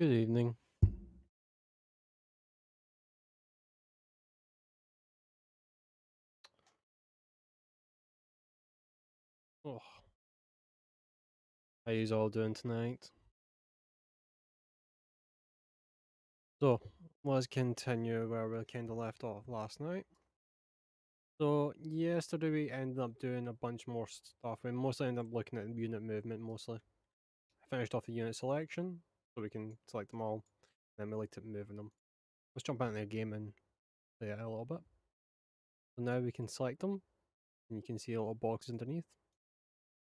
Good evening. Oh, how you all doing tonight? So, let's continue where we kind of left off last night. So, yesterday we ended up doing a bunch more stuff. We mostly ended up looking at unit movement, mostly. I finished off the unit selection, so we can select them all. Then we looked at moving them. Let's jump into the game and play it a little bit. So now we can select them, and you can see a little box underneath.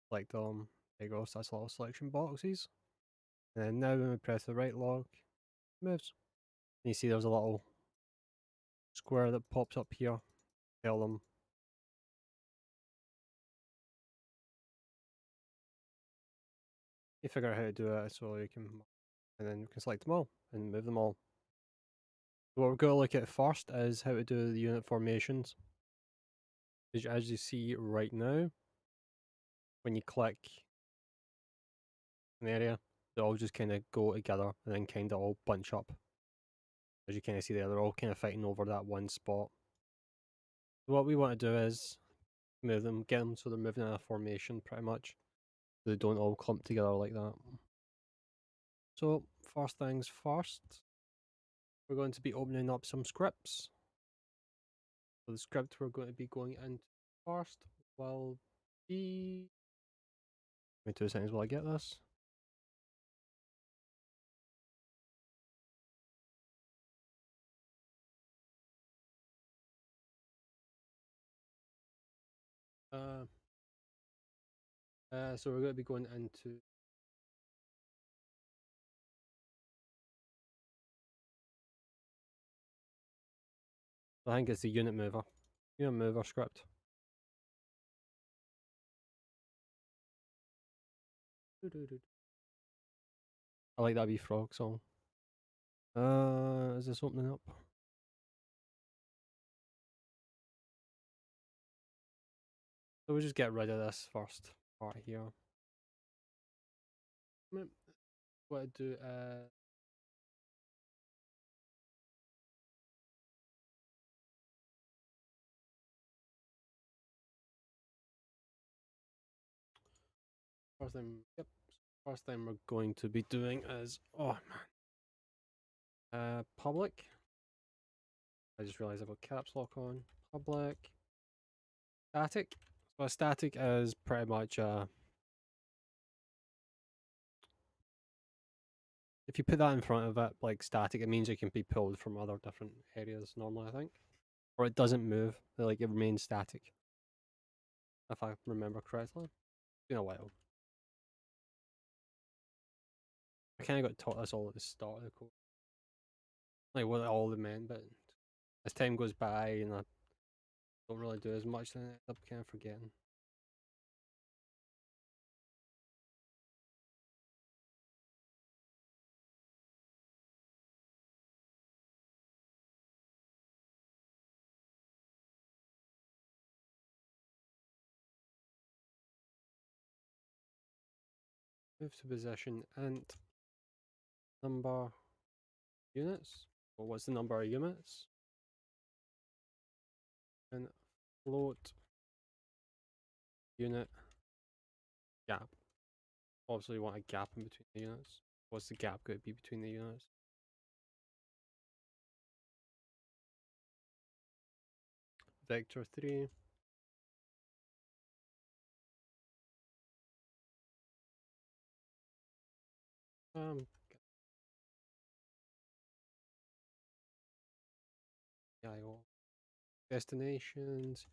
Select them. There you go, so that's little selection boxes. And then now when we press the right lock, it moves. And you see there's a little square that pops up here. Tell them. You figure out how to do it so you can, and then you can select them all and move them all. So what we're going to look at first is how to do the unit formations. As you see right now, when you click an area, they all just kind of go together and then kind of all bunch up. As you kind of see there, they're all kind of fighting over that one spot. So what we want to do is move them, get them so they're moving in a formation pretty much. So they don't all clump together like that. So first things first, we're going to be opening up some scripts. So the script we're going to be going into first will be. Give me 2 seconds while I get this. Uh, so we're going to be going into. I think it's the unit mover script. I like that wee frog song. Is this opening up? So we'll just get rid of this first part here. What I do, first thing we're going to be doing is, oh man, public. I just realized I've got caps lock on. Public. Static. So a static is pretty much if you put that in front of it, like static, it means it can be pulled from other different areas normally, I think. Or it doesn't move, like it remains static. If I remember correctly. It's been a while. I kinda got taught this all at the start of the course. Like what it all meant, but as time goes by and I don't really do as much, then I end up kinda forgetting. Move to position and number units. Well, what's the number of units? And float unit gap. Obviously you want a gap in between the units. What's the gap going to be between the units? Vector 3. Um, IO destinations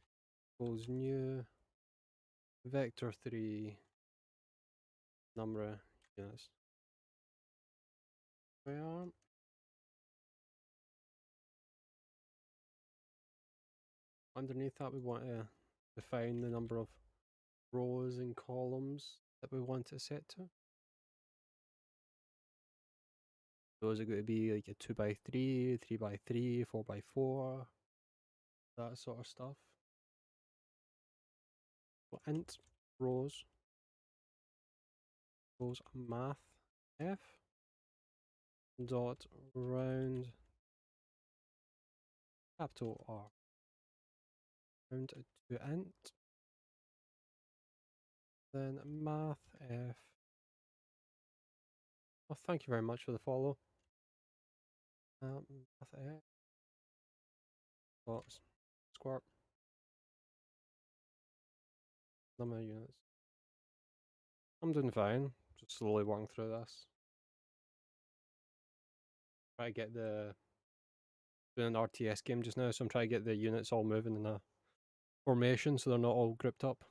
equals new vector 3 number of units. Well, underneath that we want to define the number of rows and columns that we want it set to. Those are going to be like a 2x3, 3x3, 4x4, that sort of stuff. So int rows math f dot round capital R round to int, then math f. Oh, thank you very much for the follow. Math f dot square number of units. I'm doing fine. Just slowly working through this. Try to get doing an RTS game just now, so I'm trying to get the units all moving in a formation so they're not all grouped up.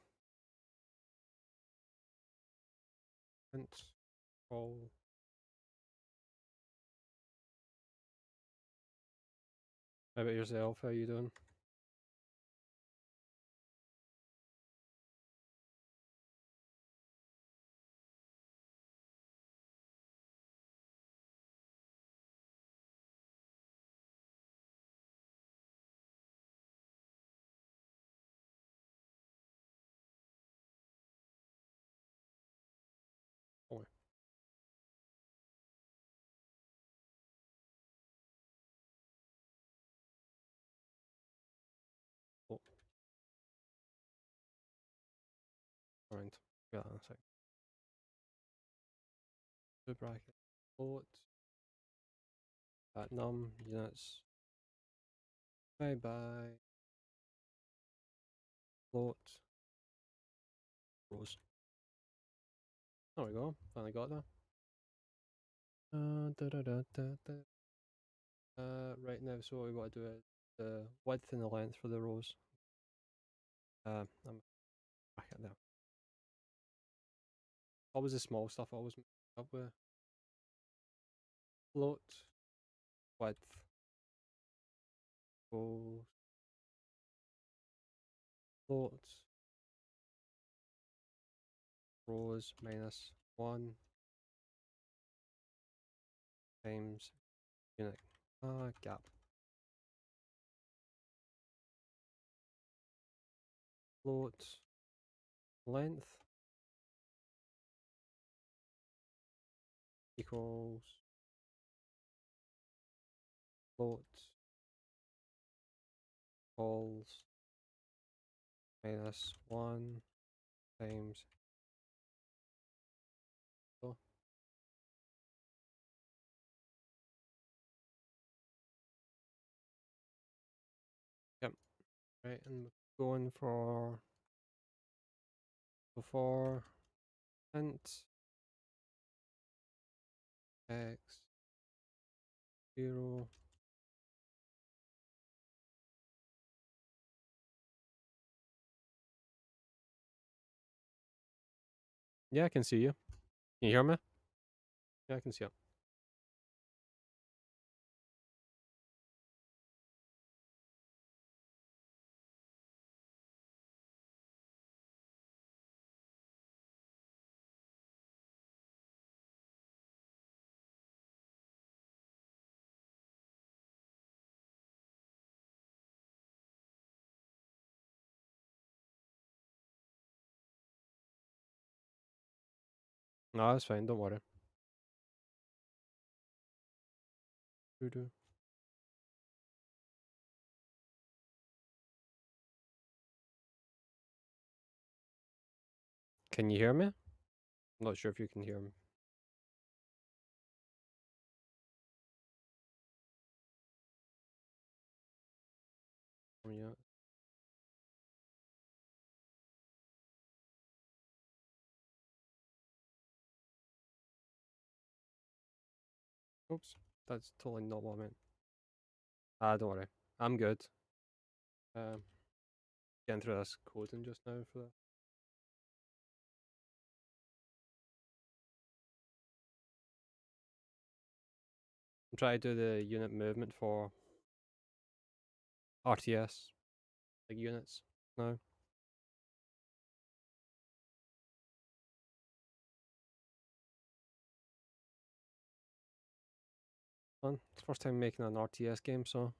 Int all. How about yourself? How you doing? Oh, oh. Alright. Yeah, a sec. Two bracket. Float. Num units. Bye bye. Float. Rows. There we go. Finally got that. Da, da, da, da, da. Right now, so what we want to do is the width and the length for the rows. I'm back at there. Always the small stuff I always mix up with. Float. Width. Rows. Float. Rows minus 1 times unit. Gap. Float. Length equals float equals minus 1 times. Oh, yep. Right, and going for before int x 0. Yeah, I can see you. Can you hear me? Yeah, I can see you. No, that's fine. Don't worry. Doo-doo. Can you hear me? I'm not sure if you can hear me. Yeah. Oops, that's totally not what I meant. Don't worry. I'm good. Um, Getting through this coding just now for that. I'm trying to do the unit movement for RTS, like units now. Fun. It's the first time making an RTS game, so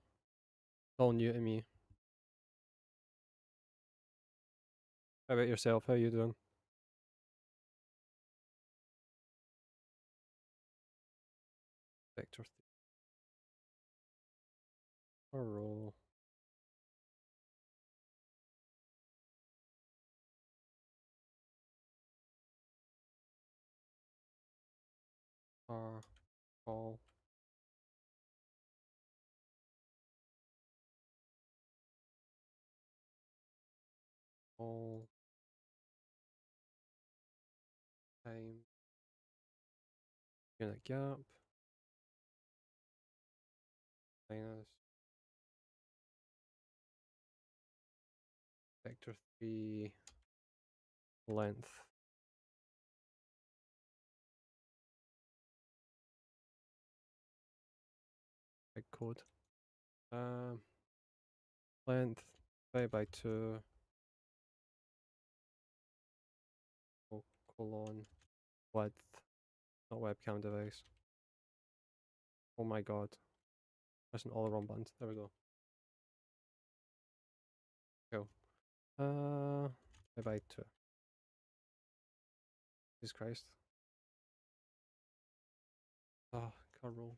it's all new to me. How about yourself? How you doing? Vector Or roll. Or call. Call. Time. Unit gap. Minus. Vector 3. Length. Big code. Length divided by 2. Colon. Width. Not webcam device. Oh my god. Pressing all the wrong buttons. There we go. Go. Divided by 2. Jesus Christ. Oh, can't roll.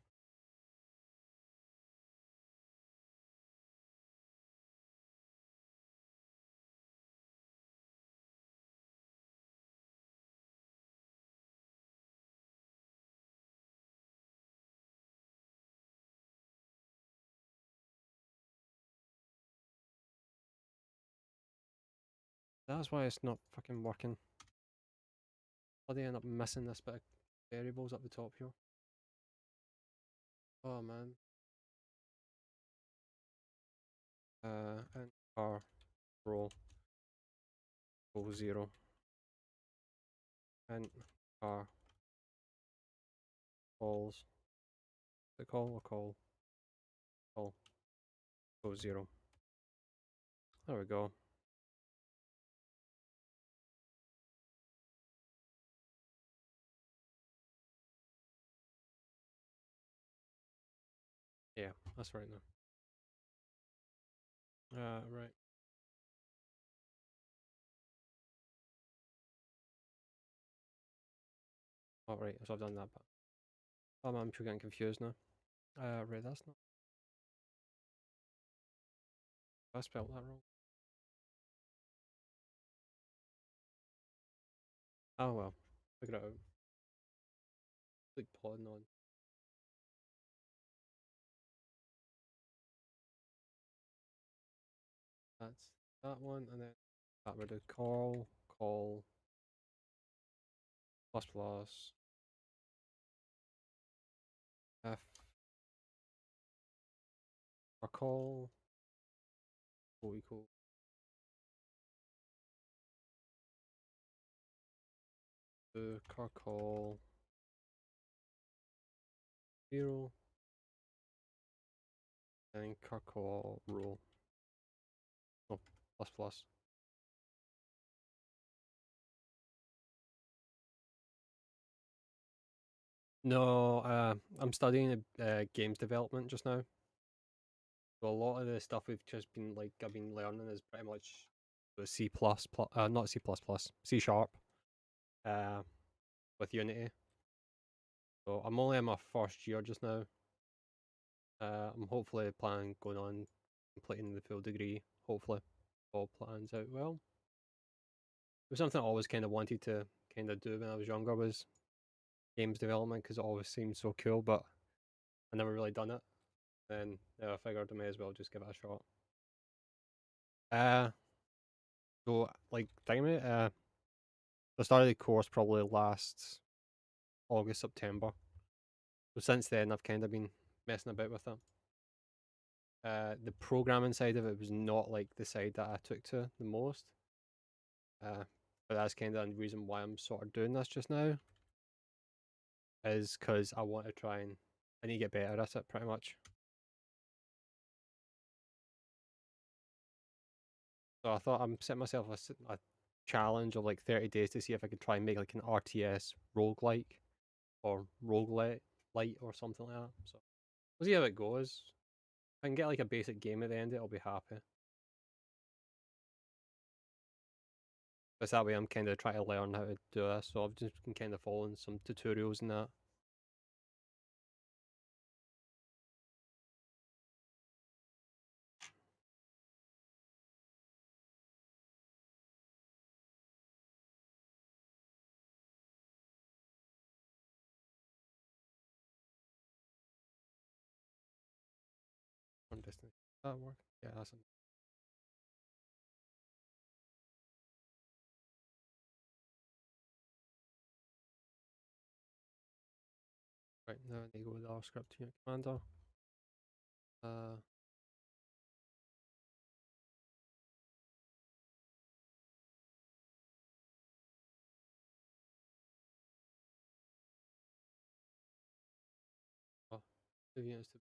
That's why it's not fucking working. Bloody end up missing this bit of variables up the top here. Oh man. And R roll equals 0. And R calls. The call or call? Call equals 0. There we go. Yeah, that's right now. Right. Alright, so I've done that part. Oh man, I'm sure getting confused now. Right, that's not. I spelled that wrong. Oh well, figure it out. Like plodding on. That's that one, and then that would do call, plus plus, f, or call, equal, to car call, 0, and car call rule. Oh, plus plus. No, I'm studying games development just now. So a lot of the stuff we've just been I've been learning is pretty much the C plus plus, not C plus plus, C sharp, with Unity. So I'm only in my first year just now. I'm hopefully planning going on completing the full degree. Hopefully, all plans out well. It was something I always kind of wanted to kind of do when I was younger, was games development, because it always seemed so cool, but I never really done it. Then I figured I may as well just give it a shot. So like Dynamite, I started the course probably last August, September. So since then I've kind of been messing about with it. The programming side of it was not like the side that I took to the most. But that's kind of the reason why I'm sort of doing this just now, is because I want to try and I need to get better at it pretty much. So I thought I'm setting myself a challenge of like 30 days to see if I could try and make like an RTS roguelike or roguelite light or something like that. So we'll see how it goes. If I can get like a basic game at the end of it, I'll be happy. Because that way I'm kind of trying to learn how to do this. So I've just been kind of following some tutorials and that. destination. That work? Yeah, that's it. Right, now I need to go with our script unit commander. Uh, oh, 2 units to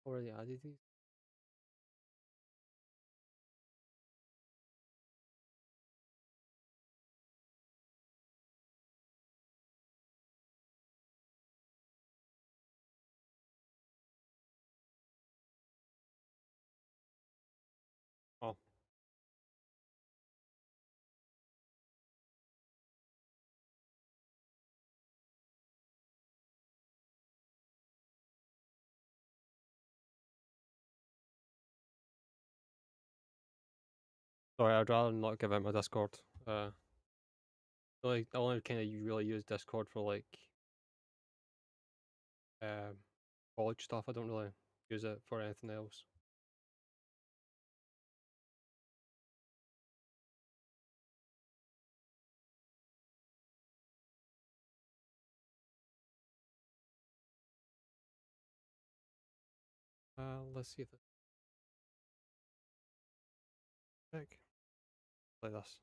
already added these. Oh, sorry, I'd rather not give out my Discord. I only kind of really use Discord for like um college stuff. I don't really use it for anything else. Let's see if it's check. Play this.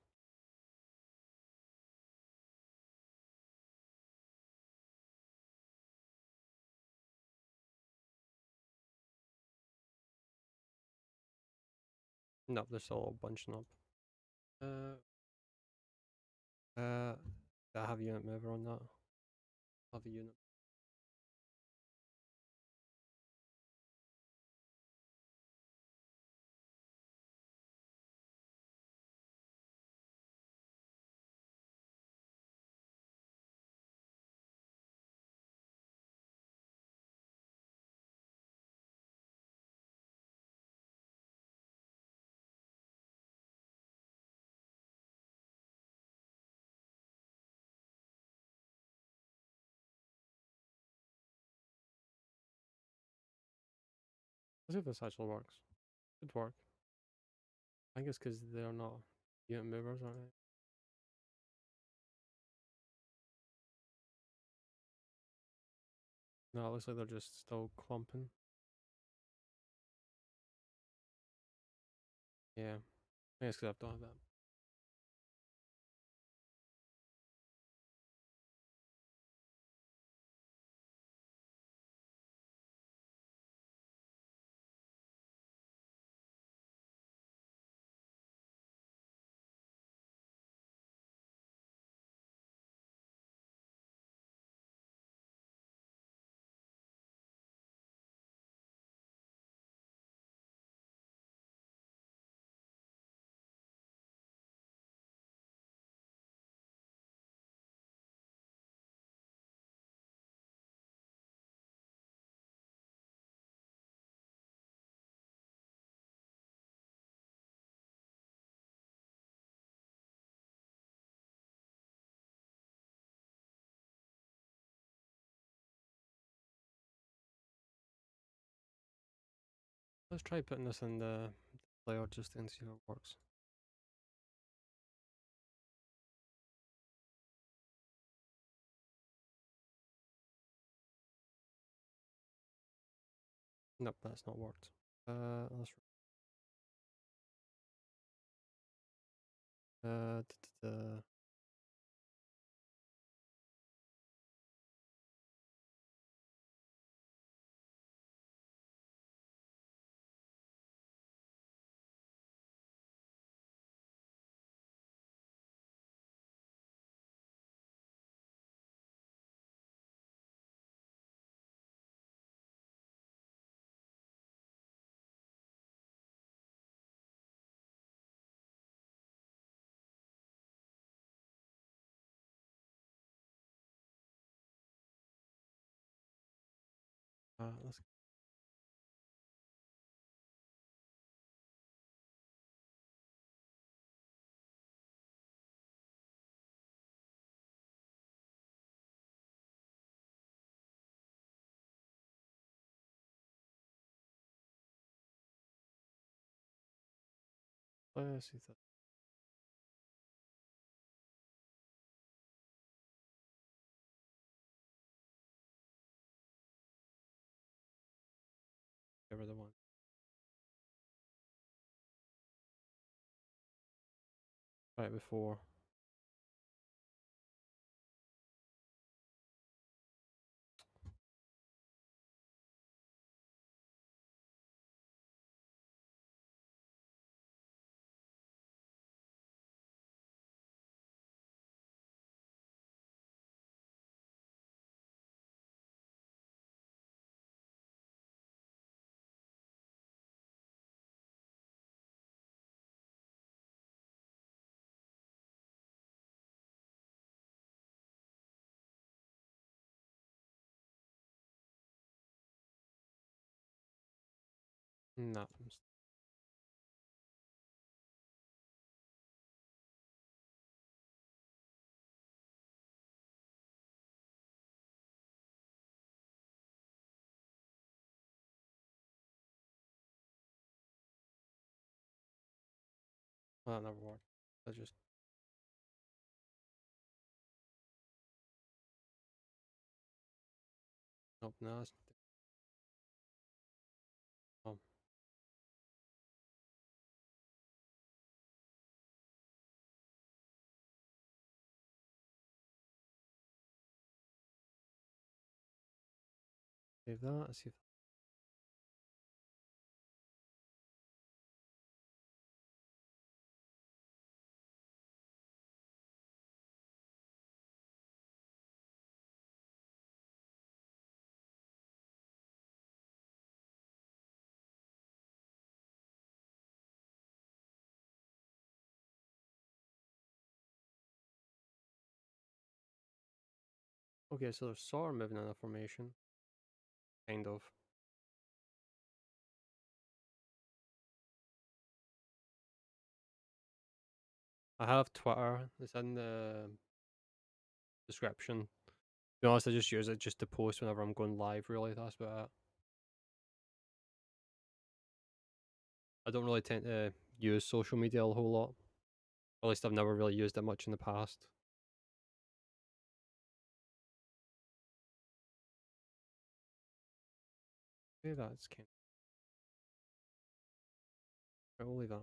Nope, they're still all bunching up. Uh, I have unit mover on that. I have a unit. Let's see if this actually works. Could work. I think it's because they're not unit movers, aren't they? No, it looks like they're just still clumping. Yeah. I guess because I don't have that. Let's try putting this in the player just and see how it works. Nope, that's not worked. Let's uh, d- d- d- let's Let's see that. Get rid of one. Right before. Nah. Well, that never worked. I just. Nope, no, that's. Um, save that. See if. Okay, so there's sort of moving in a formation. Kind of. I have Twitter. It's in the description. To be honest, I just use it just to post whenever I'm going live, really. That's about it. I don't really tend to use social media a whole lot. At least I've never really used it much in the past. Okay, that's kind of. I'll leave that.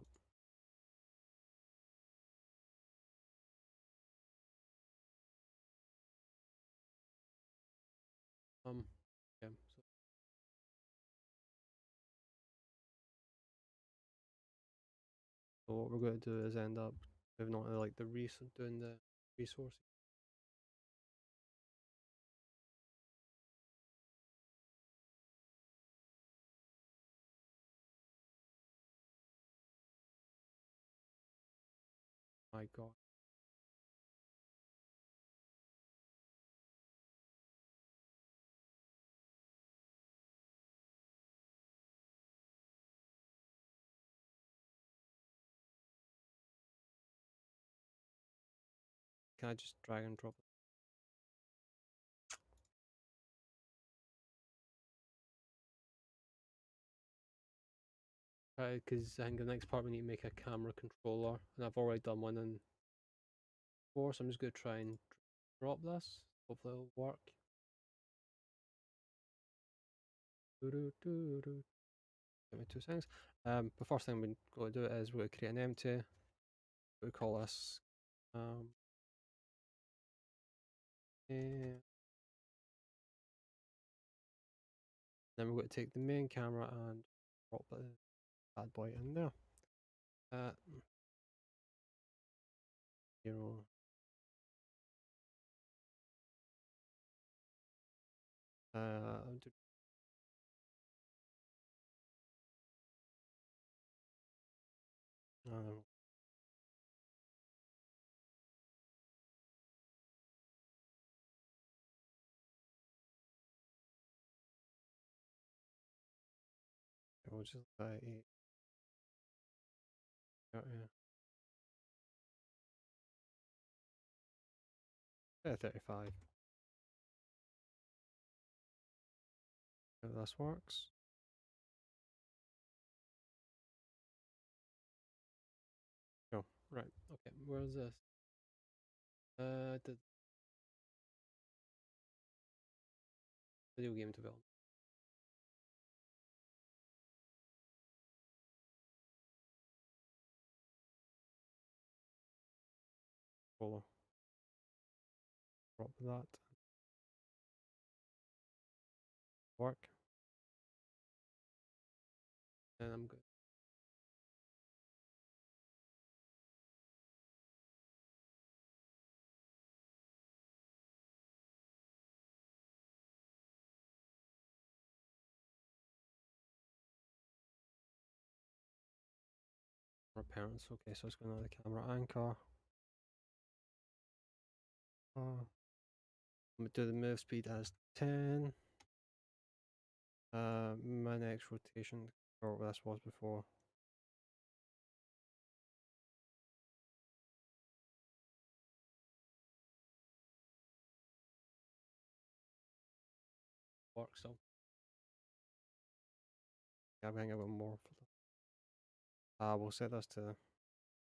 Yeah. So what we're going to do is end up moving on to like doing the resources. My God. Can I just drag and drop it? Because I think the next part we need to make a camera controller, and I've already done one in 4, so I'm just going to try and drop this. Hopefully it'll work. Doo-doo-doo-doo. Give me 2 seconds. The first thing we're going to do is we're going to create an empty. We call this. Yeah. Then we're going to take the main camera and drop the bad boy in there. 0. Uh, uh, we'll just buy 8. Yeah. 35. If this works. Right. Okay. Where's this? The video game development. Follow. Drop that. Work. And I'm good. Our parents. Okay, so it's going on the camera anchor. I'm gonna do the move speed as 10. My next rotation, or what this was before. Works so. Yeah, I'm getting a bit more. We'll set this to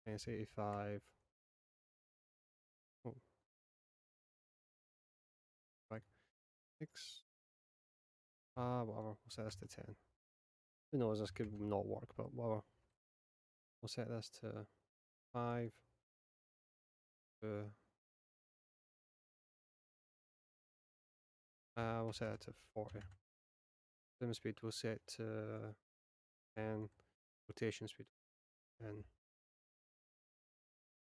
S85. Oh, like 6. Whatever. We'll set this to 10. Who knows? This could not work, but whatever. We'll set this to 5. We'll set it to 40. Zoom speed we'll set to 10. Rotation speed 10.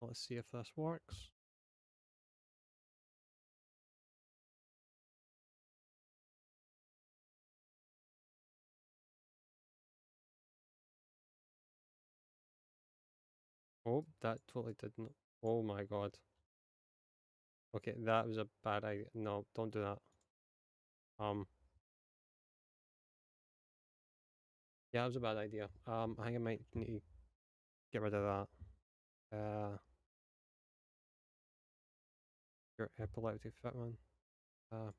Let's see if this works. Oh, that totally didn't. Oh my god. Okay, that was a bad idea. No, don't do that. Yeah, that was a bad idea. I think I might need to get rid of that. Your epileptic fitman. Uh,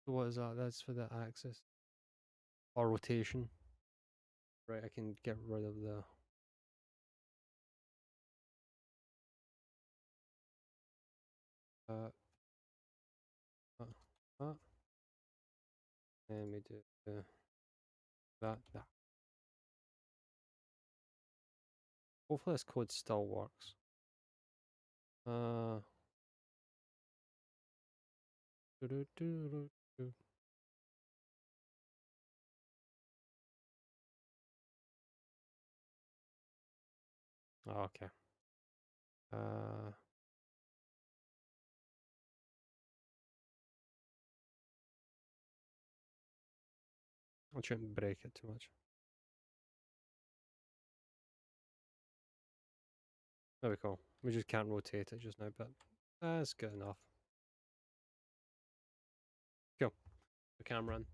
what is that? That's for the axis or rotation. Right, I can get rid of the. Uh, that. And we do that. That. Hopefully this code still works. Uh. doo-doo-doo-doo-doo. Oh, okay. I shouldn't break it too much. There we go. We just can't rotate it just now, but that's good enough. Cool. The camera in.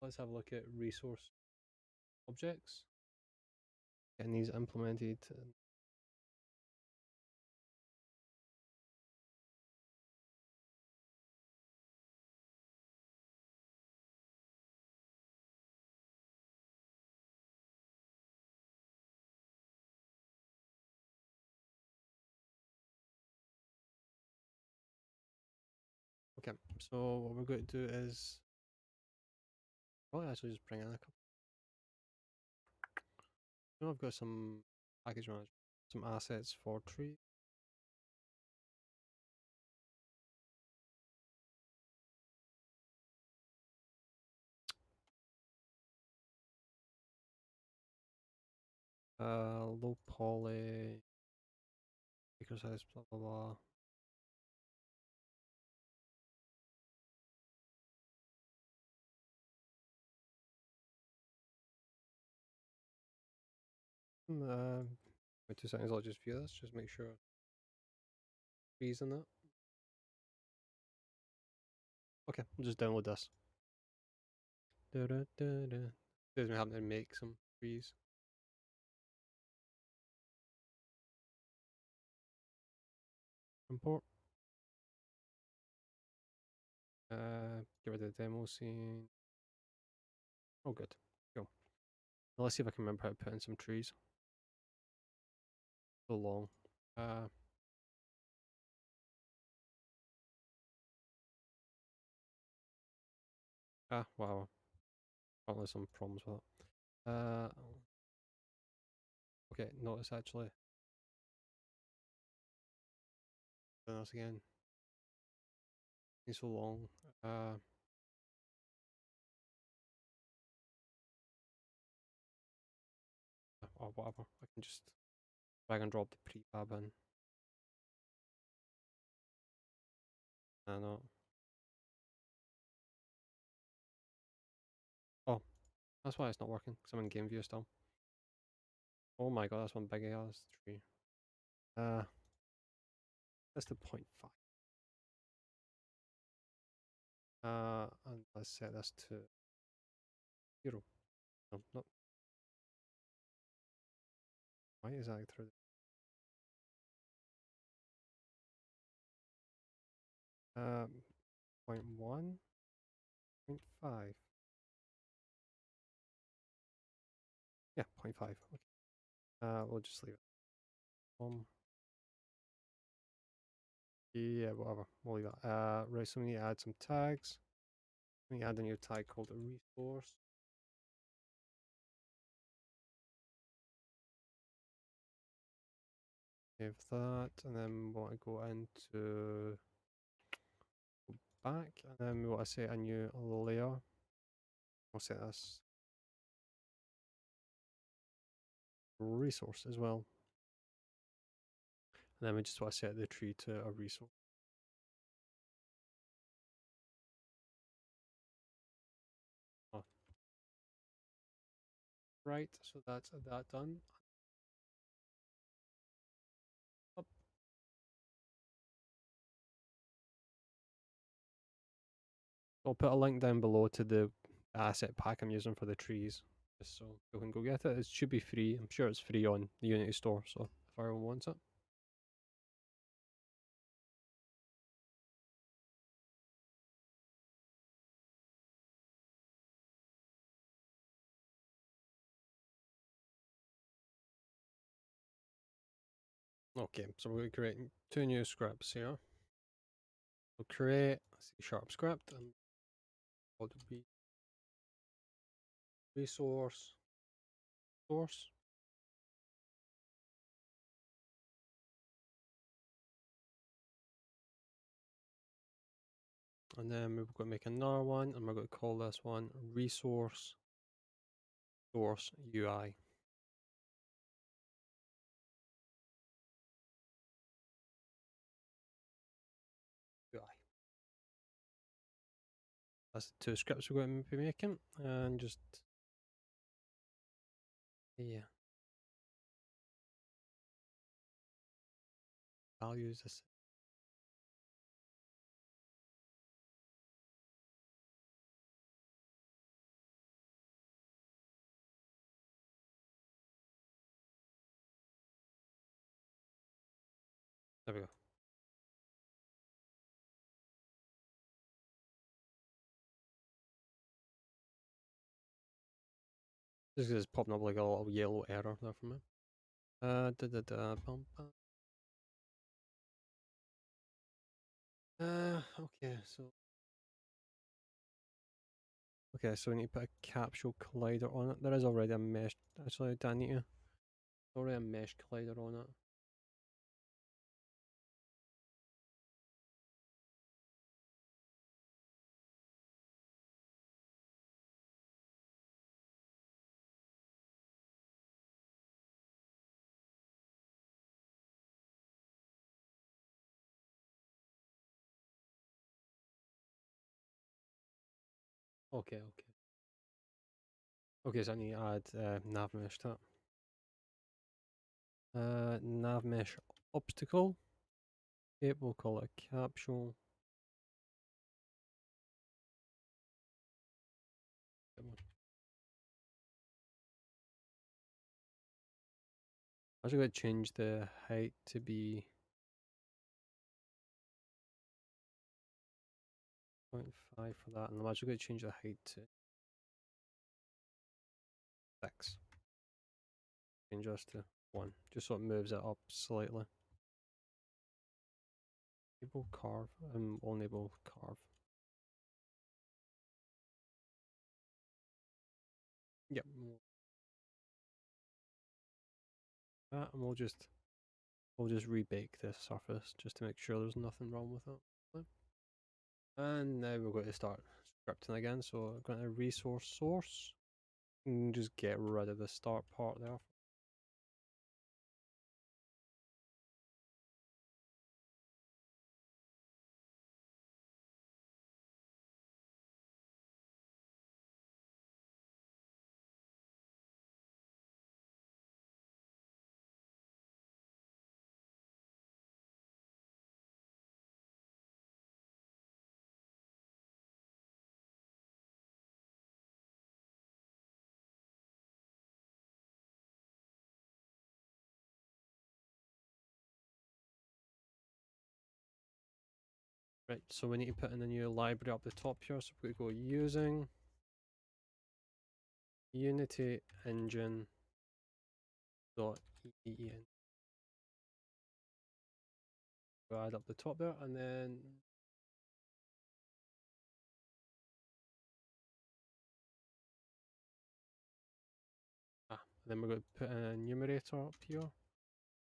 Let's have a look at resource objects. Getting these implemented. Okay, so what we're going to do is probably actually just bring in a couple. You know, I've got some package management, some assets for tree. Low poly, acre size, blah blah blah. Wait 2 seconds, I'll just view this, just make sure trees in that. Okay, I'll just download this. Da, da, da, da. Saves me having to make some trees. Import. Get rid of the demo scene. Oh, good. Cool. Now let's see if I can remember how to put in some trees. So long. Wow. Apparently some problems with it. Okay, notice actually. Doing this again. It's so long. Or whatever. I can just drag and drop the prefab in. I know. Oh, that's why it's not working, because I'm in game view still. Oh my god, that's one big ass tree. That's the 0.5. And let's set this to 0. No, no. Why is that through? 0.1, 0.5. Yeah, 0.5. Okay. We'll just leave it. Yeah, whatever. We'll leave that. Right, so we need to add some tags. We need to add a new tag called a resource. Save that, and then we want to go into back, and then we want to set a new layer. We'll set this resource as well. And then we just want to set the tree to a resource. Oh. Right, so that's that done. Up. I'll put a link down below to the asset pack I'm using for the trees, just so you can go get it. It should be free. I'm sure it's free on the Unity store, so if everyone wants it. Okay, so we're going to create 2 new scripts here. We'll create a C# script and what would be resource source. And then we're going to make another one, and we're going to call this one resource source UI. UI. That's the 2 scripts we're going to be making, and just yeah, values this. There we go. This is popping up like a little yellow error there for me. Bum, bum. Okay, so we need to put a capsule collider on it. There is already a mesh. Actually, I need to. Already a mesh collider on it. Okay. Okay, so I need to add nav mesh to it. Nav mesh obstacle. Okay, we'll call it a capsule. I'm actually going to change the height to be 0.5 for that, and I'm actually going to change the height to 6. Change this to 1, just so it moves it up slightly. Enable carve and we'll enable carve. Yep. And we'll just rebake this surface just to make sure there's nothing wrong with it. And now we're going to start scripting again. So I'm going to resource source and just get rid of the start part there. Right, so we need to put in a new library up the top here. So we go using Unity Engine .en. Go add up the top there, and then then we're going to put in a numerator up here.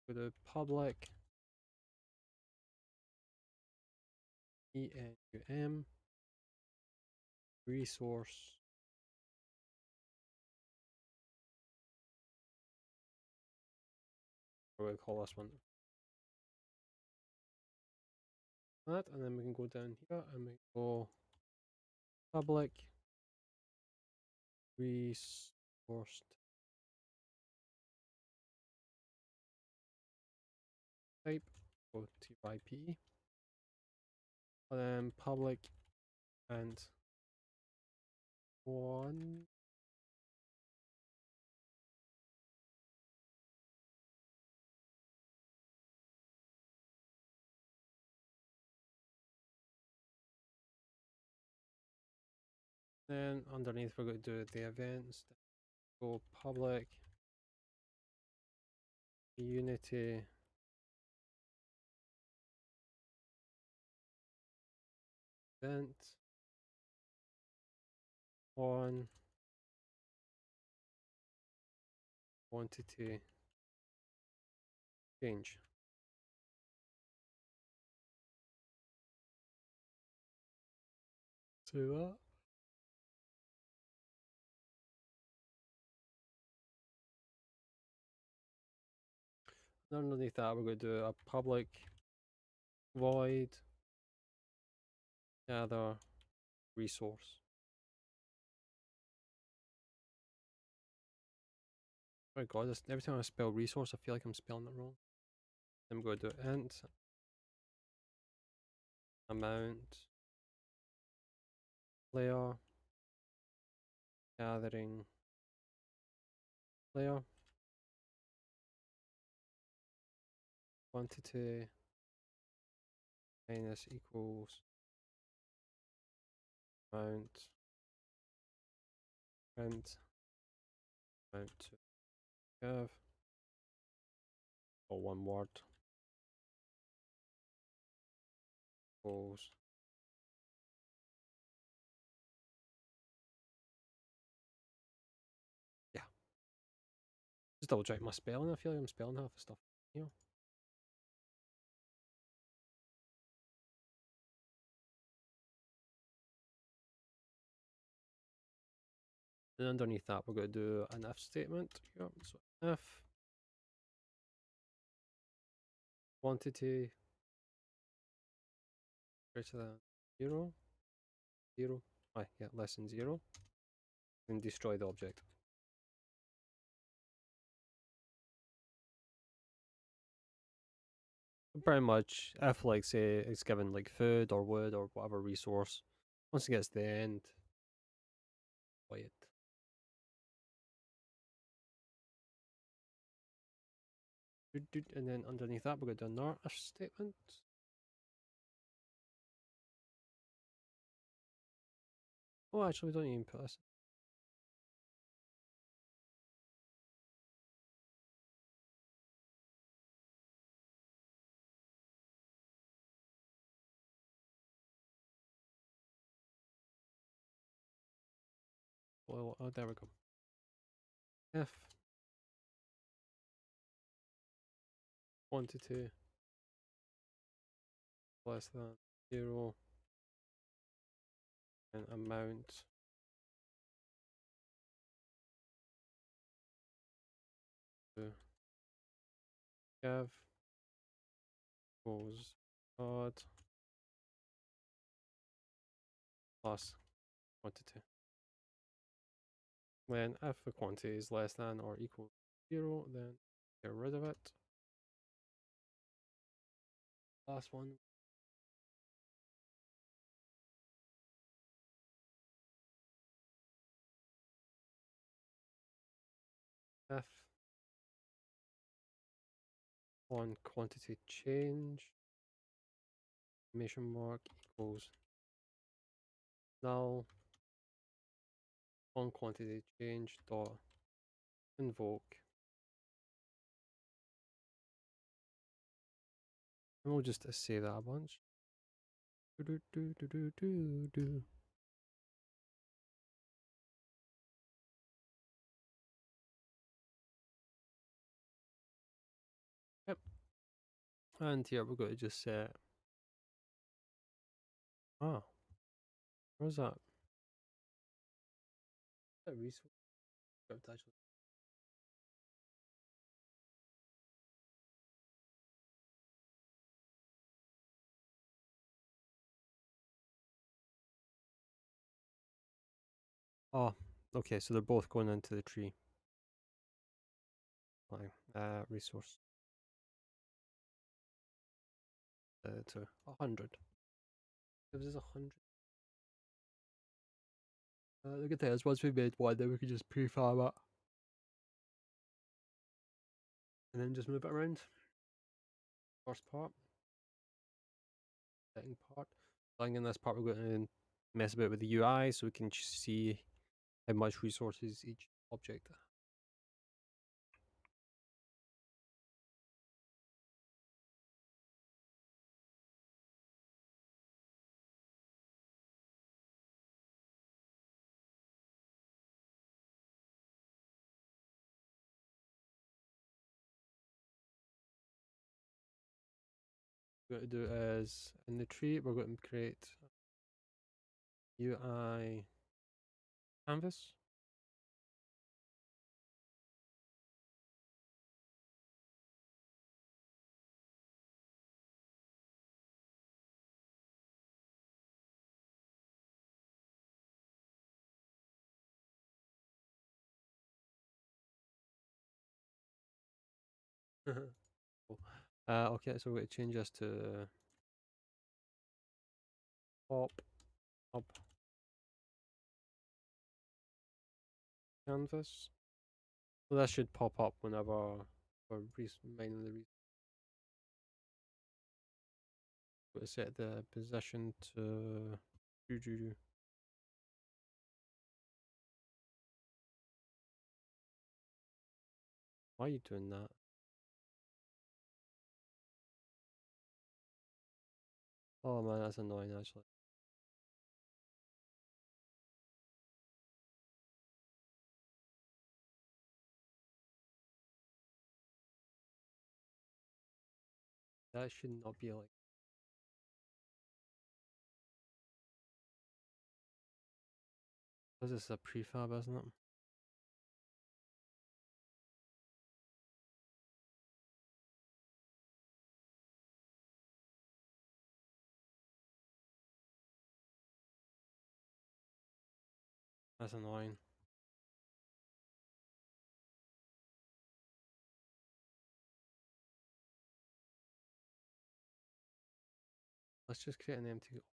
Go to public enum resource. We're going to call this one that, and then we can go down here and we go public resource type, go to IP, and then public and one. Then underneath we're going to do the events. Go public Unity event on quantity change. So that. Then underneath that we're going to do a public void gather resource. Oh my god, every time I spell resource I feel like I'm spelling it wrong. Then we're going to do int amount player gathering player quantity minus equals amount print amount to give, or one word, equals yeah. Just double check my spelling. I feel like I'm spelling half the stuff here. Then underneath that we're going to do an if statement here. So if quantity greater than 0, 0, yeah, less than 0, then destroy the object. Pretty much, if like say it's given like food or wood or whatever resource, once it gets to the end, quiet. And then underneath that we're going to do another if statement. Oh, actually, we don't even put this. Well, oh, there we go. If quantity less than 0 and amount to give equals odd plus quantity. When if the quantity is less than or equal to 0, then get rid of it. Last one. If on quantity change, exclamation mark equals null on quantity change dot invoke. And we'll just say that a bunch. Do, do, do, do, do, do, do. Yep. And here we're going to just set. Ah, where's that? That resource actually. Oh, okay, so they're both going into the tree. Fine. Resource. To 100. Gives us 100. The good thing is once we made one, then we can just prefab it. And then just move it around. First part. Second part. I think in this part we're going to mess a bit with the UI so we can see how much resources each object. What we're going to do is in the tree we're going to create UI canvas. Cool. Okay, so we're going to change this to pop up canvas. So that should pop up whenever we're mining the resource. We're going to set the position to Why are you doing that? Oh man, that's annoying actually. That should not be like. This is a prefab, isn't it? That's annoying. Let's just create an empty.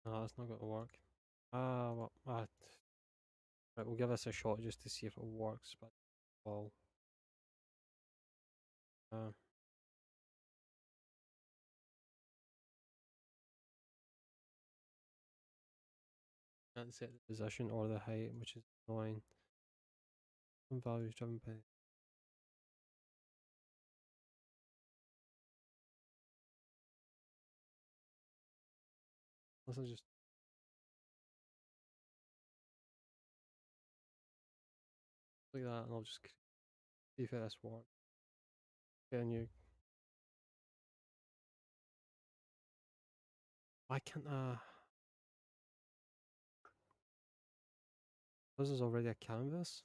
No, that's not going to work. Well, right, we'll give this a shot just to see if it works. But well, uh, Can't set the position or the height, which is annoying. Some values driven by. Let's just like that, and I'll just see if this works. Can you? Why can't this is already a canvas.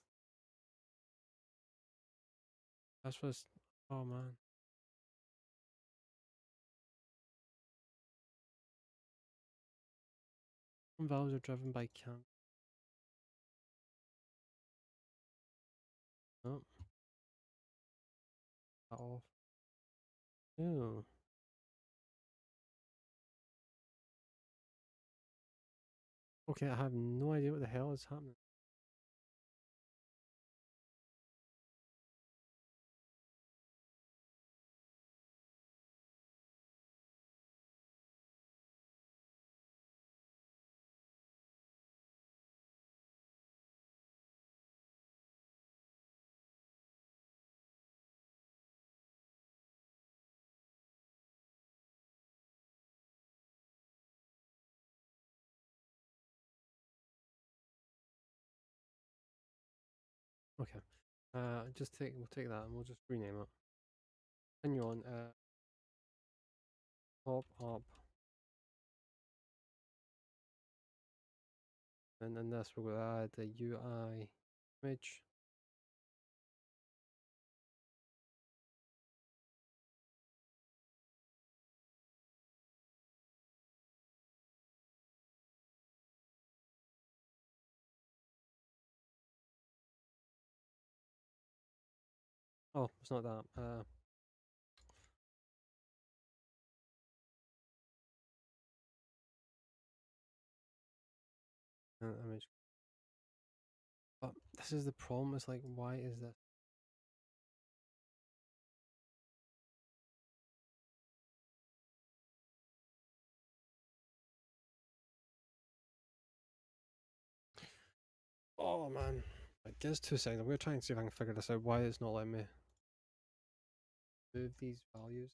That's what's. Oh man. Some values are driven by canvas. Oh, that off. Ew. Okay, I have no idea what the hell is happening. Okay. We'll take that and we'll just rename it. Continue on. Pop up. And then this we're gonna add the UI image. Oh, it's not that. Image. But this is the problem. It's like, why is this? Oh man. Like, give us 2 seconds. I'm gonna try and see if I can figure this out. Why it's not letting me move these values.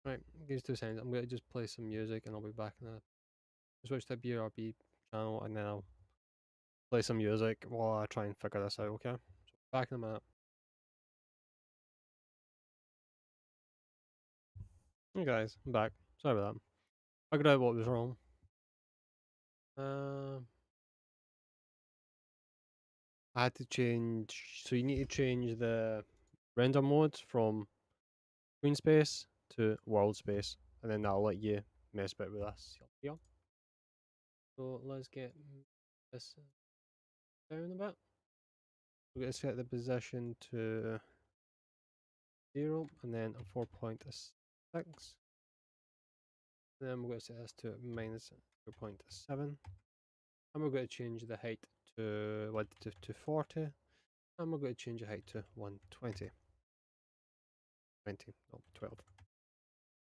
Right, give us 2 seconds. I'm gonna just play some music and I'll be back in a switch to BRB channel and then I'll play some music while I try and figure this out, okay? So back in a minute. Hey guys, I'm back. Sorry about that. Figured out what was wrong. I had to change. So you need to change the render mode from screen space to world space, and then that'll let you mess a bit with this here. So let's get this down a bit. We're going to set the position to 0 and then a 4.6. Then we're going to set this to minus 0.7. And we're going to change the height to 40. And we're going to change the height to 120. 20, no, 12.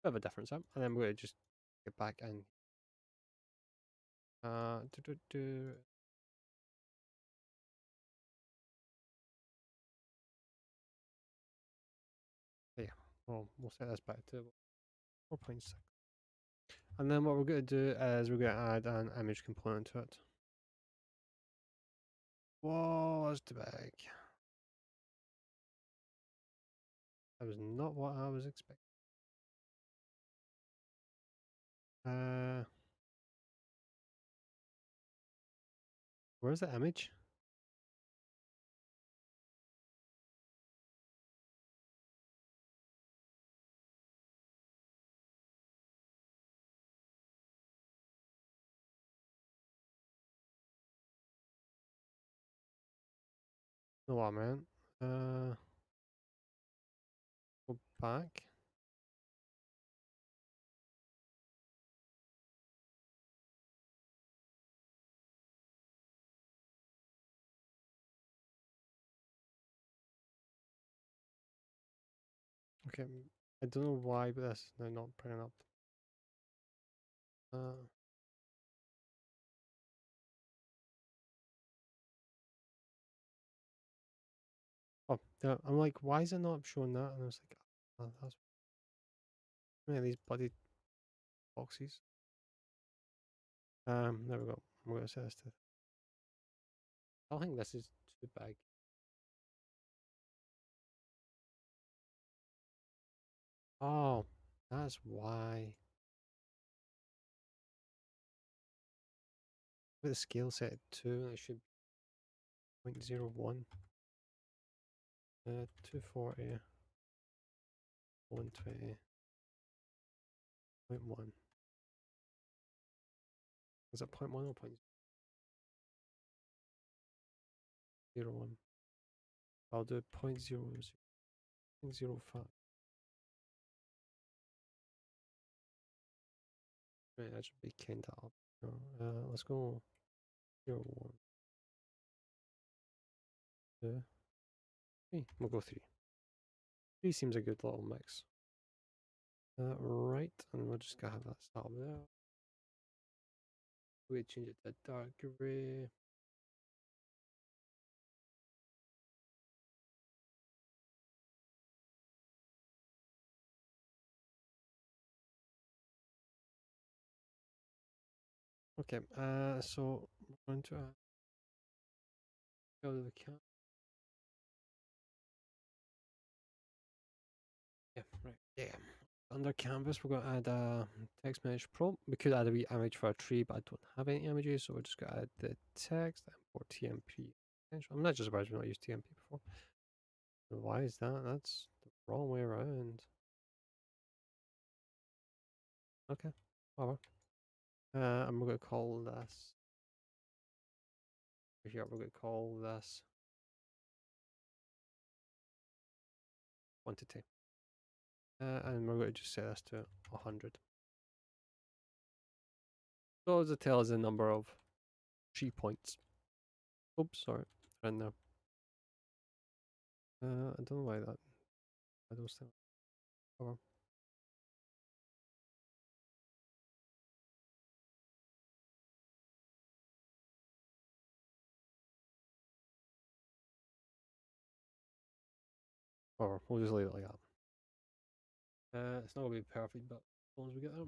Bit of a difference, and then we're going to just get back and yeah, well, we'll set this back to 4.6. And then what we're going to do is we're going to add an image component to it. Whoa, that's too big. That was not what I was expecting. Where's the image? No, what, man. Go back. Okay, I don't know why, but this is now not bringing up. Uh, oh, yeah, I'm like, why is it not showing that? And I was like, oh, that's these bloody boxes. There we go. I'm gonna set this to. I think this is too big. Oh, that's why. With the scale set at 2, it should be 0.01. 240, 120, 0.1. Is it 0.1 or 0.01? I'll do 0.05. Right, that should be kind of up. Let's go 0.1, 2, 3. We'll go 3. 3 seems a good little mix. Right, and we're just gonna have that stop there. We change it to dark gray. Okay, so we're going to go to the camp. Yeah, right. Yeah. Under canvas, we're going to add a text message prompt. We could add a wee image for a tree, but I don't have any images, so we're just going to add the text import TMP. I'm not just surprised we've not used TMP before. Why is that? That's the wrong way around. Okay, whatever. And we're going to call this. Here, we're going to call this quantity. And we're going to just set this to 100. So as it tells the number of tree points. Oops, sorry, in there. I don't know why that. I don't think. Cover. Or we'll just leave it like that. It's not gonna be perfect, but as long as we get there.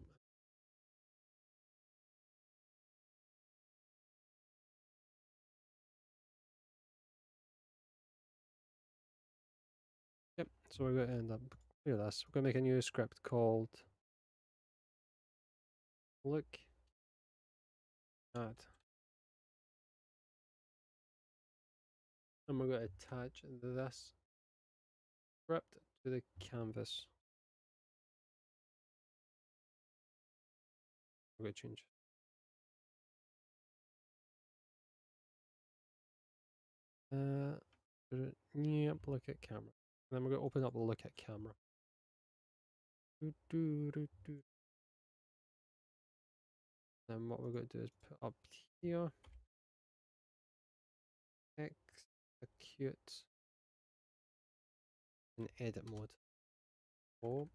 Yep. So we're going to end up clear this. We're going to make a new script called look at, and we're going to attach this script to the canvas. We're going to change. Yep. Look at camera. And then we're going to open up the look at camera. Then what we're going to do is put up here execute in edit mode. Oh.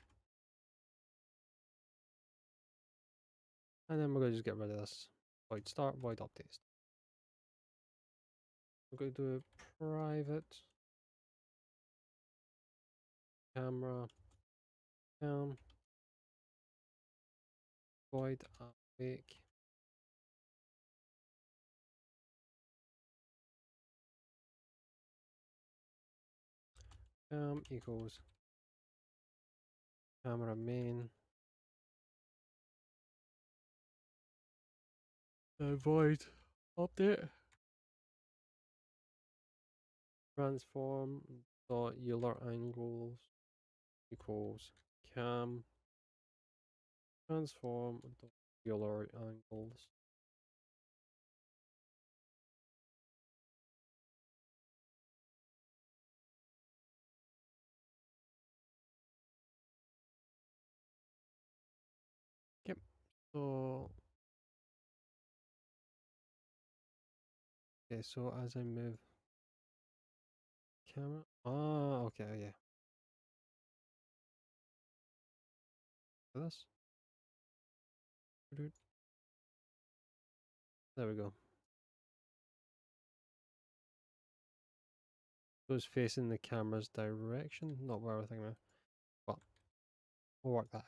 And then we're going to just get rid of this void start, void update. We're going to do private camera cam void awake. Cam equals camera main void update transform dot Euler angles equals cam transform dot Euler angles So, okay, so as I move camera, okay, yeah, this, there we go. So it's facing the camera's direction, not where I think about, but we'll work that out.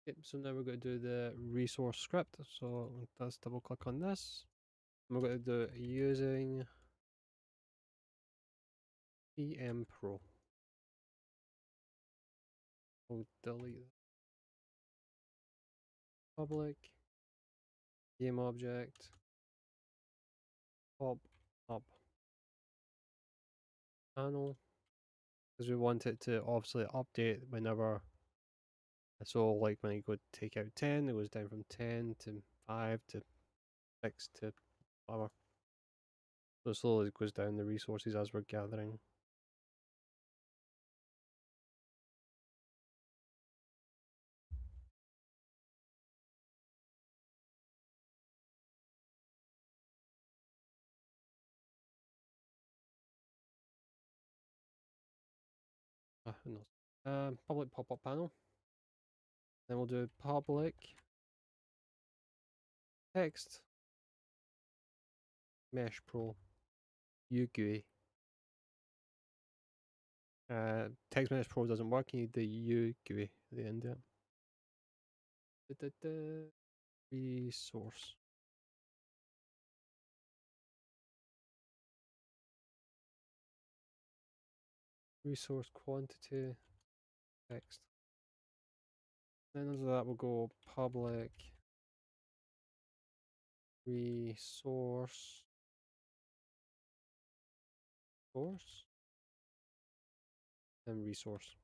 Yep, so now we're going to do the resource script. So let's double click on this. We're going to do it using PM Pro. We'll delete public game object pop up panel, because we want it to obviously update whenever. So like when you go take out 10, it goes down from 10 to 5 to 6 to whatever. So it slowly goes down the resources as we're gathering. Who knows? Public pop-up panel. Then we'll do public text mesh pro UGUI. Text mesh pro doesn't work. You need the UGUI at the end of it. Resource. Resource quantity text. Then under that we'll go public resource source and resource.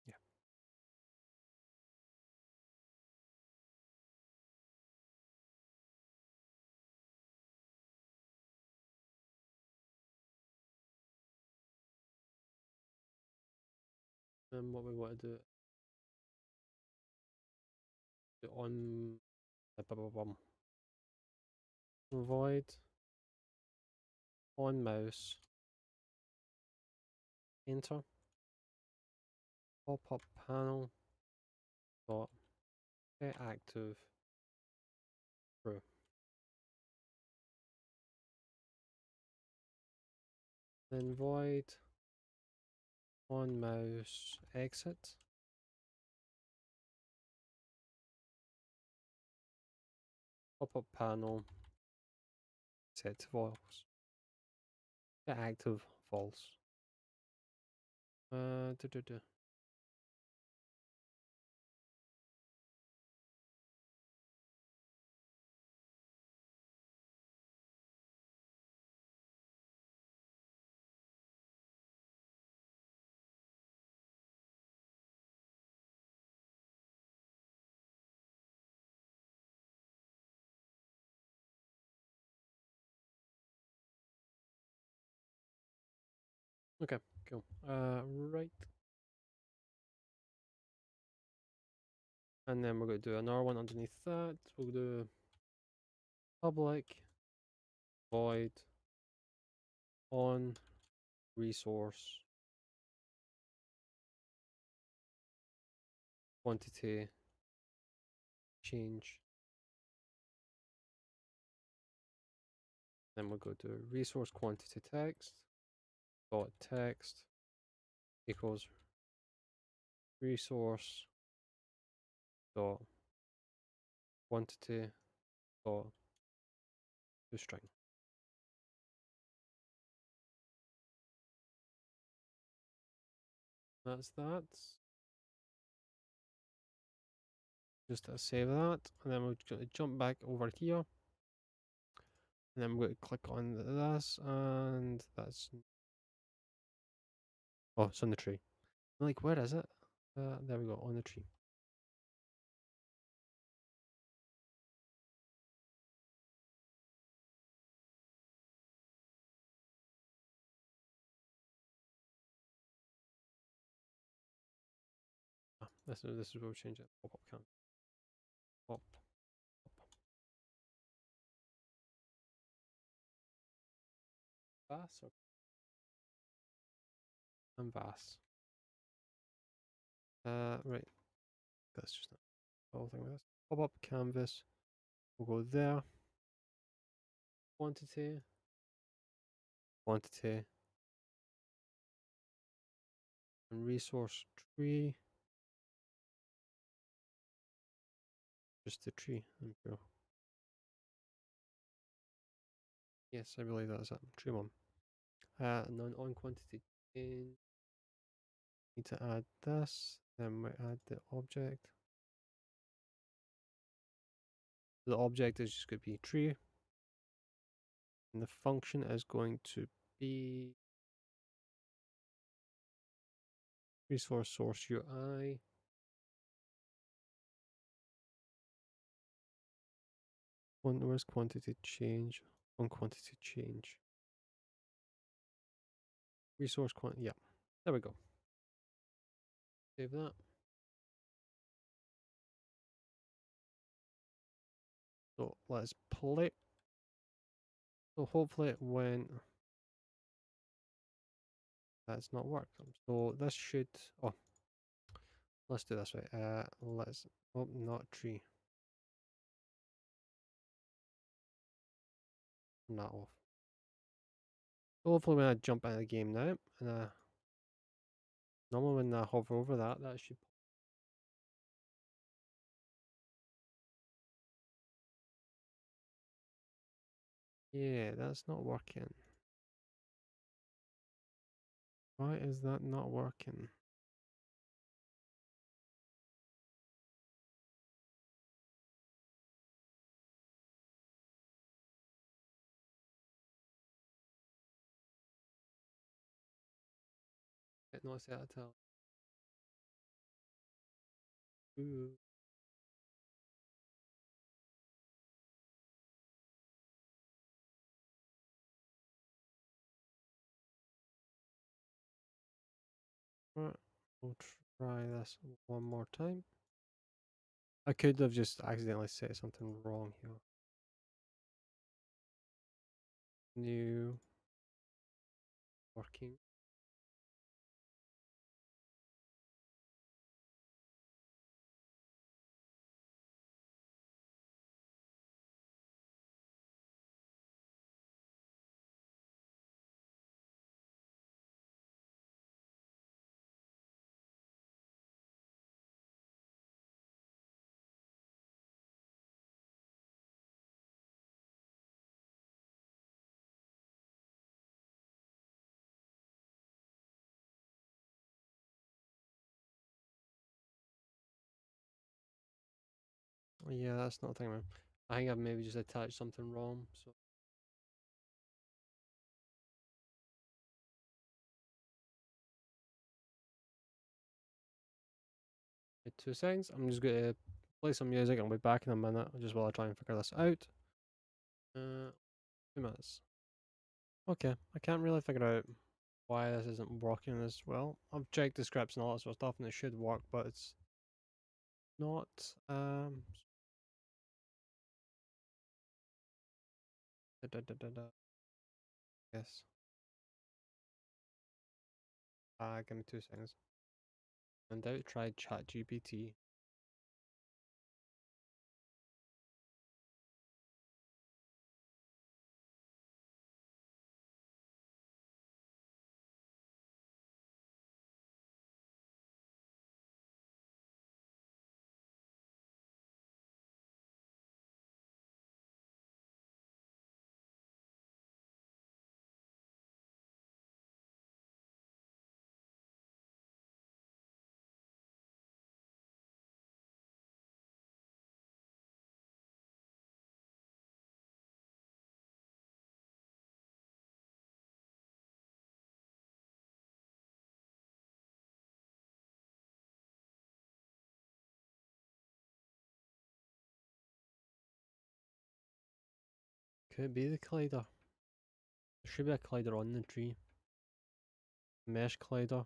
Yeah. And what we want to do on void on mouse enter pop-up panel dot get active true. Then void on mouse exit pop-up panel set to false. Get active false. Uh, duh, duh, duh. Okay, cool. Right. And then we're going to do another one underneath that. We'll do public void on resource quantity change. Then we'll go to resource quantity text dot text equals resource dot quantity dot toString. That's that. Just save that, and then we're going to jump back over here, and then we're going to click on this, and that's it's on the tree. I'm like, where is it? There we go, on the tree. This is where we'll change it. Pop up cam. Pop. Pop. Canvas or canvas. Right. That's just not the whole thing with this. Pop up canvas. We'll go there. Quantity. Quantity. And resource tree. Just the tree. Impure. Yes, I believe that's it. Tree one. And then on quantity change. Need to add this. Then we add the object. The object is just going to be tree. And the function is going to be resource source UI. Where's quantity change? On quantity change. Resource quantity. Yeah. There we go. Save that. So let's play. So hopefully when that's not worked. So this should, oh, let's do this way. Let's, oh, not tree. Not off. So hopefully when I jump out of the game now, and normally when I hover over that, that should, yeah, that's not working. Why is that not working? It not set at all. Ooh. Right, we'll try this one more time. I could have just accidentally set something wrong here. New. Working. Yeah, that's not a thing, man. I think I've maybe just attached something wrong, so. Wait 2 seconds. I'm just gonna play some music. I'll be back in a minute, just while I try and figure this out. 2 minutes. Okay, I can't really figure out why this isn't working as well. I've checked the scripts and all that sort of stuff, and it should work, but it's not. Yes. Give me 2 seconds. In doubt, tried ChatGPT. Could be the collider. There should be a collider on the tree. Mesh collider.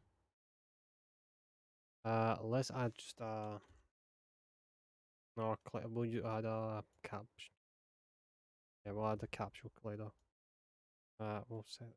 Let's add just no, we'll add a caption. Yeah, we'll add a capsule collider. We'll set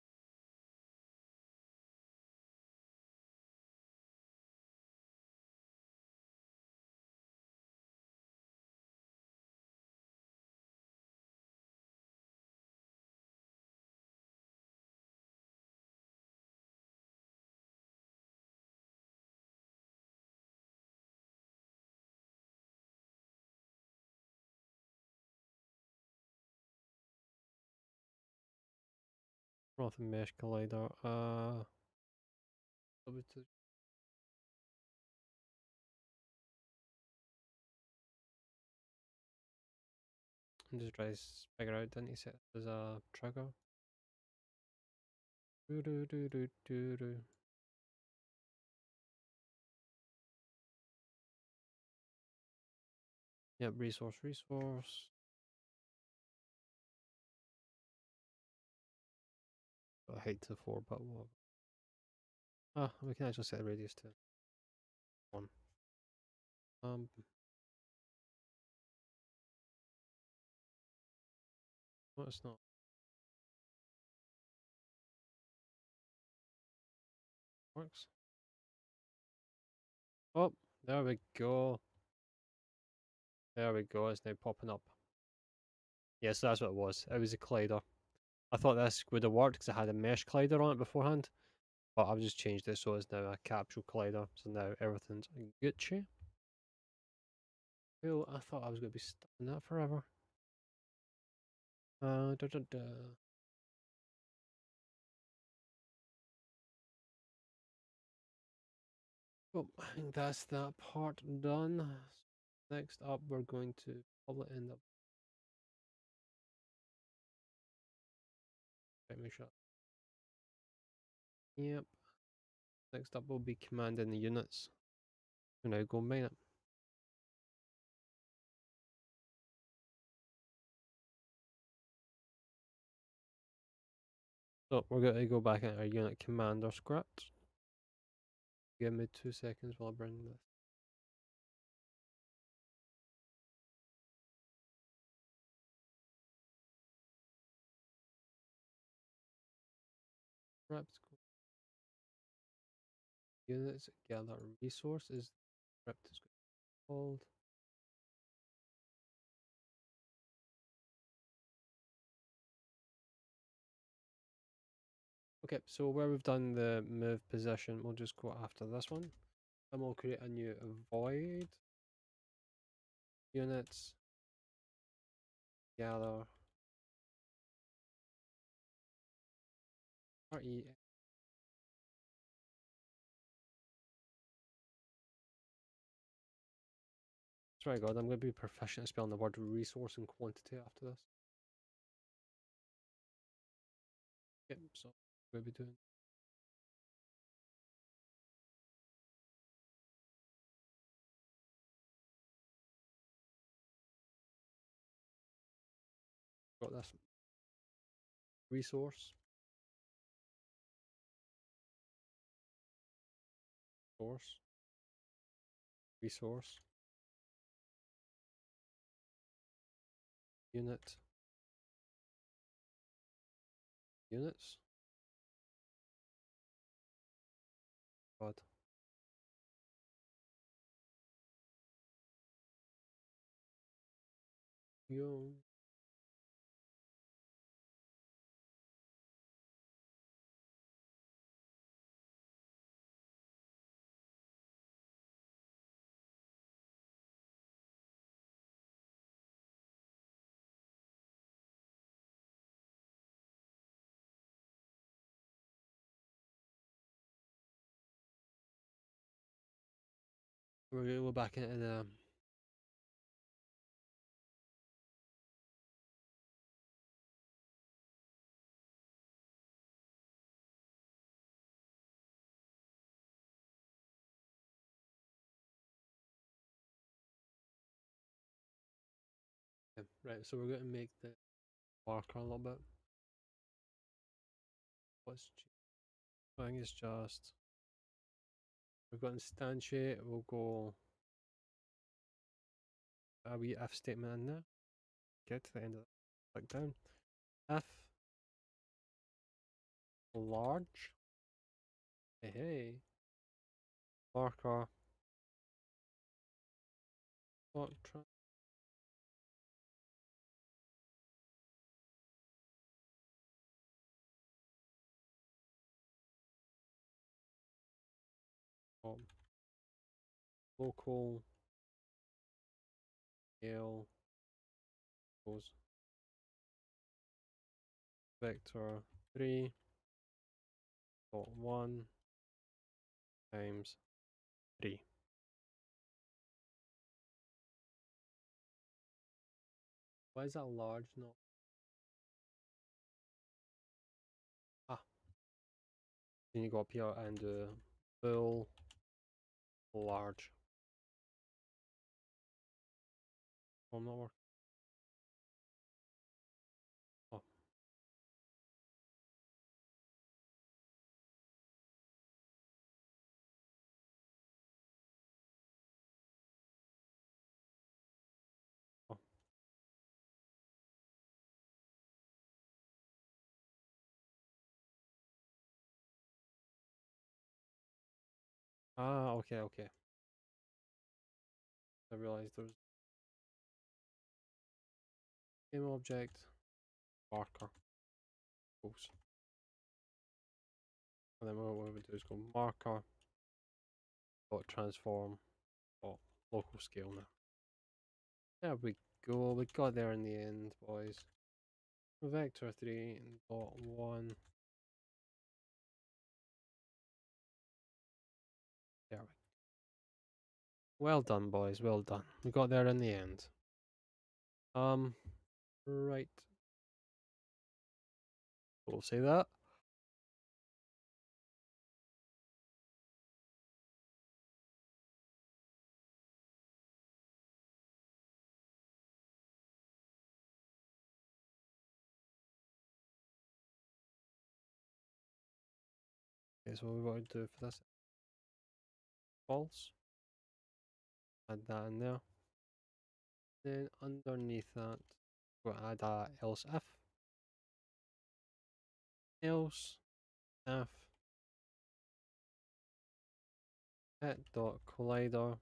Froth and Mesh Collider. Just try to figure out, didn't he set as a trigger? Do do do do do do. Yep, resource. I hate to 4, but what? Ah, we can actually set the radius to 1. Um, no, it's not. Works. Oh, there we go. There we go. It's now popping up. Yes, that's what it was. It was a collider. I thought this would have worked because I had a mesh collider on it beforehand, but I've just changed it so it's now a capsule collider. So now everything's Gucci. Cool. I thought I was going to be stuck in that forever. Da, da, da. Well, I think that's that part done. Next up, we're going to probably end up. Let me shut. Yep. Next up, we'll be commanding the units. So now go main it. So we're going to go back into our unit commander script. Give me 2 seconds while I bring this. Script units gather resources. Script is called. Okay, so where we've done the move position, we'll just go after this one. And we'll create a new void. Units gather RE. Sorry, God, I'm going to be proficient at spelling the word resource and quantity after this. Okay, so we'll be doing. Got this. Resource. Source. Resource. Unit. Units. God. Yo. We're back into the. Yeah, right, so we're going to make the marker a little bit. What's I think it's just We've got instantiate. We'll go a wee if statement in there. Get to the end of it. Click down. If large. Hey. Marker. Dot local scale goes vector 3.1 times 3. Why is that large? No. Ah. Then you go up here and do full large. Oh, not working. Oh, oh. Ah, okay, okay. I realized there's game object marker goes. And then what we would do is go marker dot transform dot local scale now. There we go. We got there in the end, boys. Vector 3.1. There we go. Well done, boys. Well done. We got there in the end. Right. We'll say that. Okay, so what we want to do for this false. Add that in there. Then underneath that, we'll add a else if. Else if hit dot collider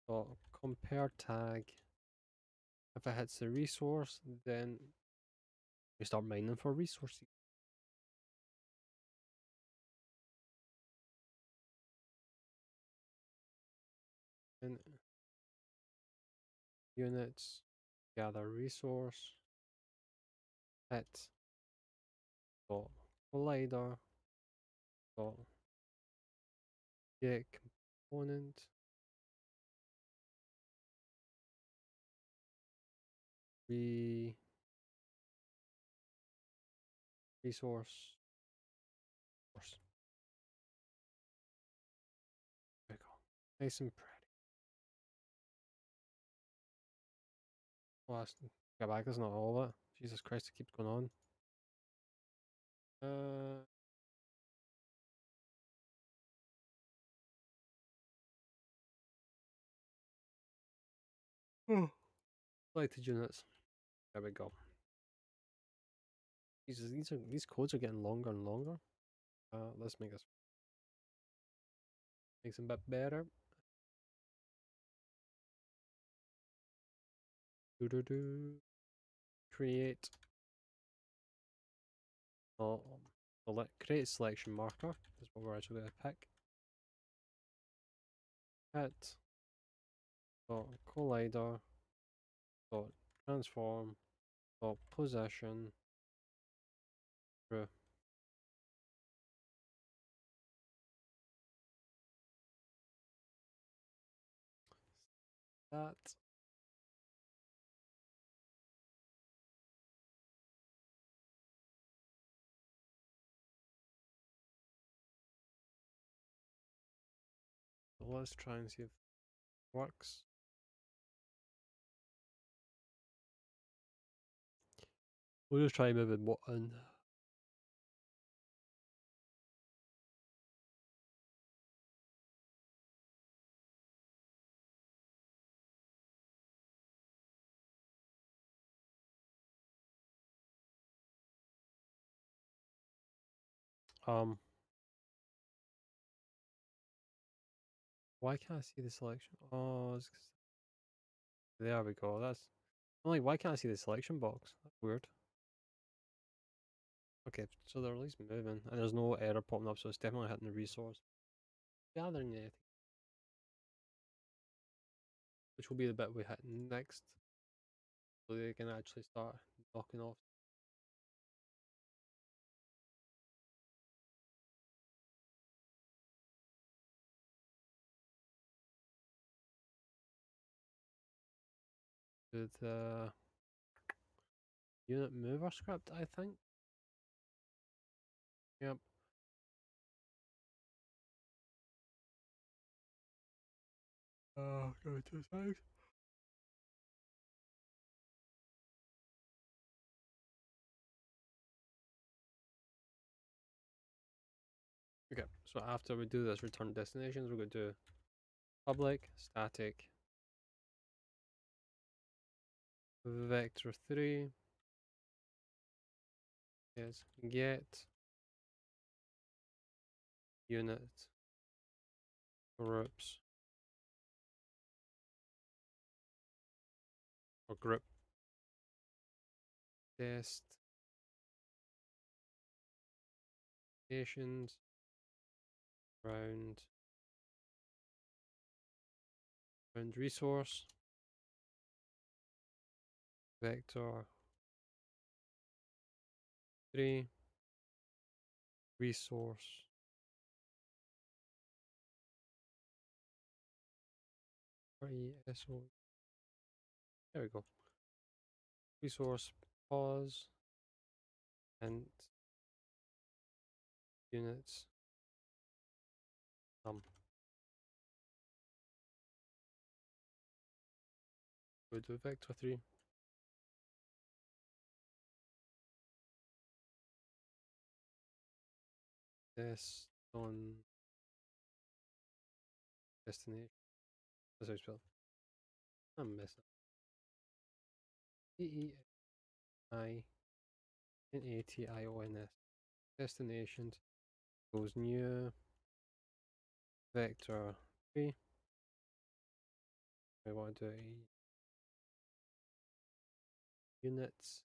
dot compare tag. If it hits the resource, then we start mining for resources. And units, gather resource, hit dot collider dot get component resource source. There we go. Nice and pretty. Well, get back, that's not all of it. Jesus Christ, it keeps going on. Selected units. There we go. Jesus, these codes are getting longer and longer. Let's make this a bit better. Create. Create selection marker is what we're actually going to pick. Hit dot collider dot transform dot position true. That. So let's try and see if it works. We'll just try moving what in. Why can't I see the selection? Oh, there we go. I'm like, why can't I see the selection box? That's weird. Okay, so they're at least moving, and there's no error popping up, so it's definitely hitting the resource. Gathering anything, which will be the bit we hit next, so they can actually start knocking off. With unit mover script, I think. Yep. Go to settings. Okay, so after we do this return destinations, we're going to do public static vector3 is get unit groups or group destinations round resource vector 3 resource RESO. There we go. Resource pause and units go to vector 3 this on destination. That's how you spell. I'm messing up. DEINATIONS. Destinations goes new vector 3. We want to do units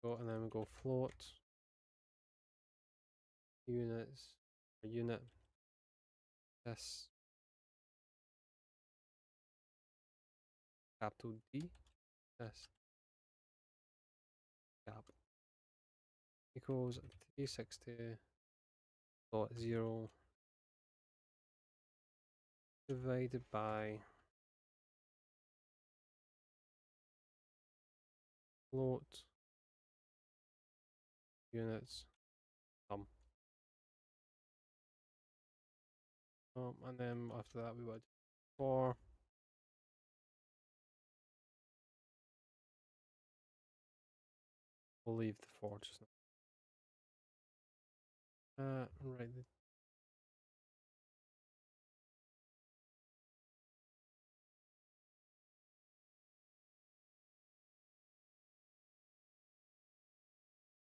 go, and then we go float units unit this capital D this cap equals 360.0 divided by float units and then after that we would for we'll leave the for just now. Right.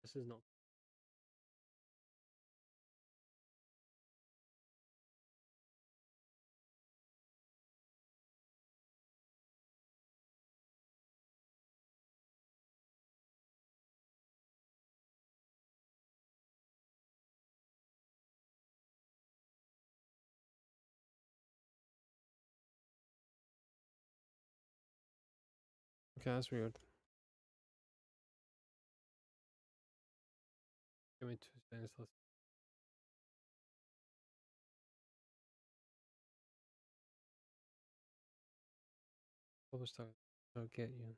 This is not. Okay, that's weird. Give me 2 seconds. Let's publish that. I'll get you.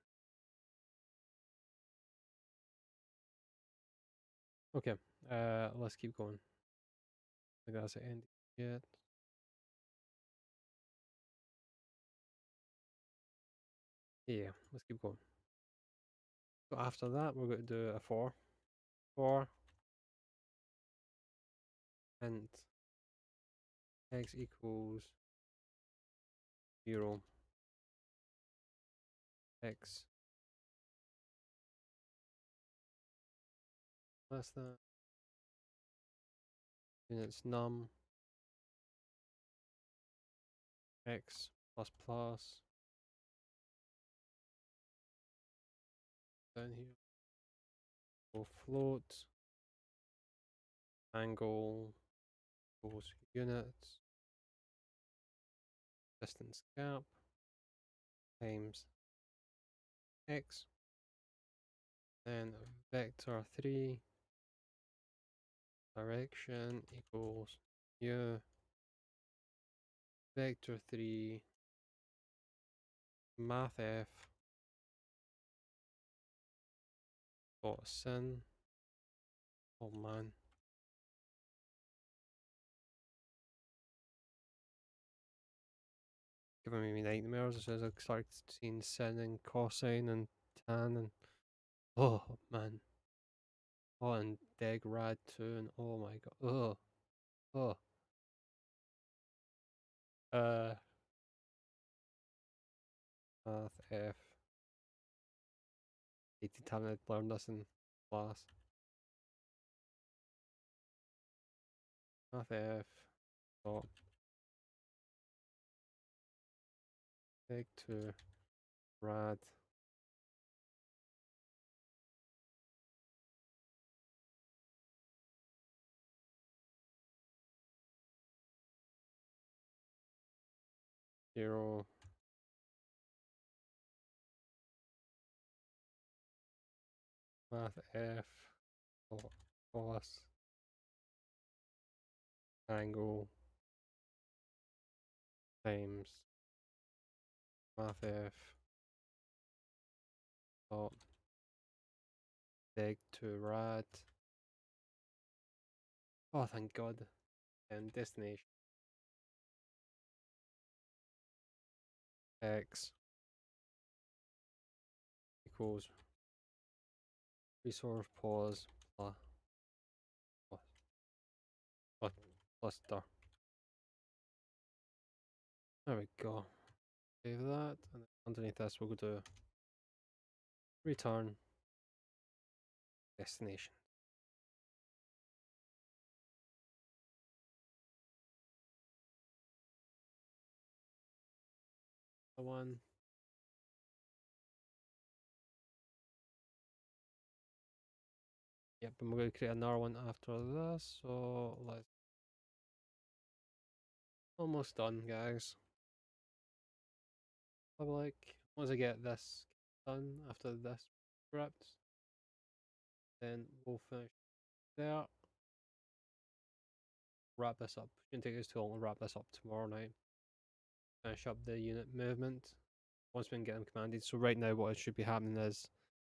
Okay. Let's keep going. I think that's the end yet. Yeah, let's keep going. So after that, we're going to do a for int x equals 0 x Less than units num x plus plus down here. Go float angle goes units distance gap times x, then vector 3 direction equals mu vector 3 math f dot sin. Oh man, giving me nightmares as soon as I start seeing sin and cosine and tan and oh man. Oh, and Deg Rad 2 and oh my god. Oh. Uh Math F. 18 time I'd learned this in class. Math F dot Deg 2 Rad. Zero Math F dot cos angle times Math F dot Deg 2 Rad. Oh thank god. And destination X equals resource pause plus plus star. There we go. Save that, and underneath this we'll go to return destination. The one. Yep, and we're going to create another one after this, so let's... Almost done, guys. Public. Once I get this done after this script, then we'll finish there. Wrap this up. Shouldn't take us too long to wrap this up tomorrow night. Finish up the unit movement once we can get them commanded. So right now what should be happening is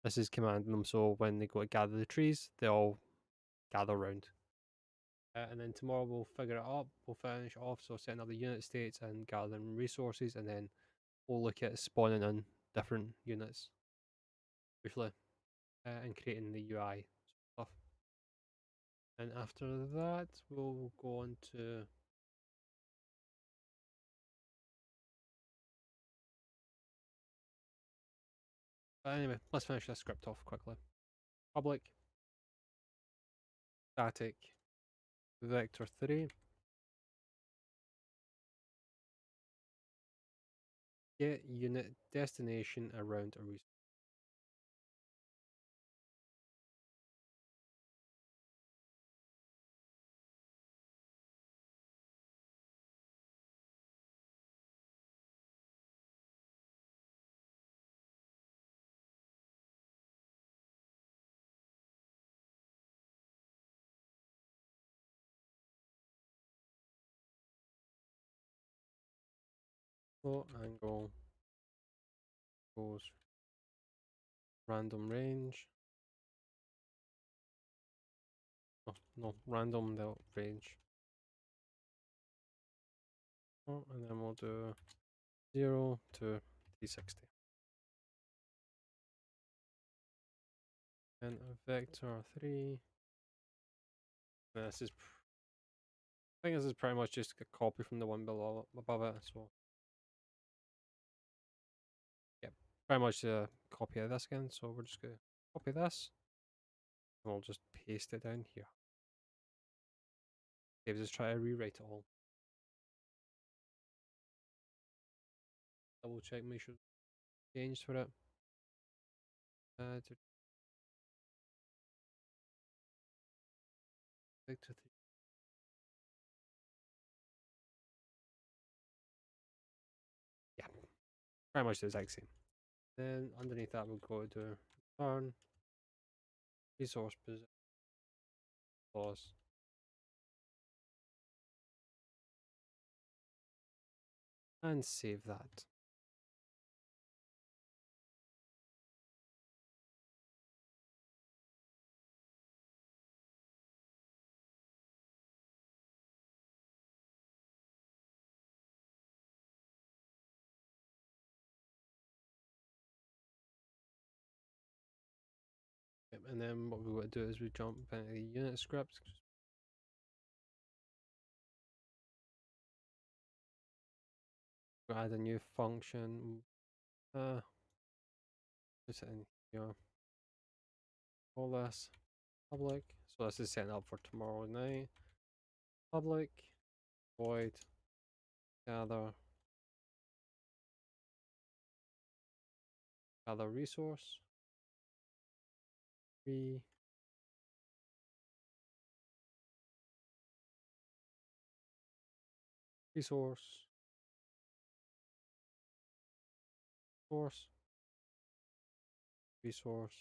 this is commanding them, so when they go to gather the trees, they all gather around. And then tomorrow we'll figure it up, we'll finish off, so setting up the unit states and gathering resources, and then we'll look at spawning in different units briefly and creating the UI stuff. And after that we'll go on to but anyway, let's finish this script off quickly. Public static vector 3 get unit destination around a resource. Float angle goes random range. Oh, no, random the range. Oh, and then we'll do 0 to T60. And a vector 3. This is, I think this is pretty much just a copy from the one below above it. So, yeah, pretty much a copy of this again. So we're just gonna copy this, and we'll just paste it down here. Okay, just try to rewrite it all. Double check, make sure it's changed for it. Vector 3. Yeah, pretty much the exact same. Then underneath that we'll go to return resource position pause. And save that. Yep, and then what we want to do is we jump into the unit script. Add a new function. Put it in here. Call this public. So this is setting up for tomorrow night. Public void gather resource resource source resource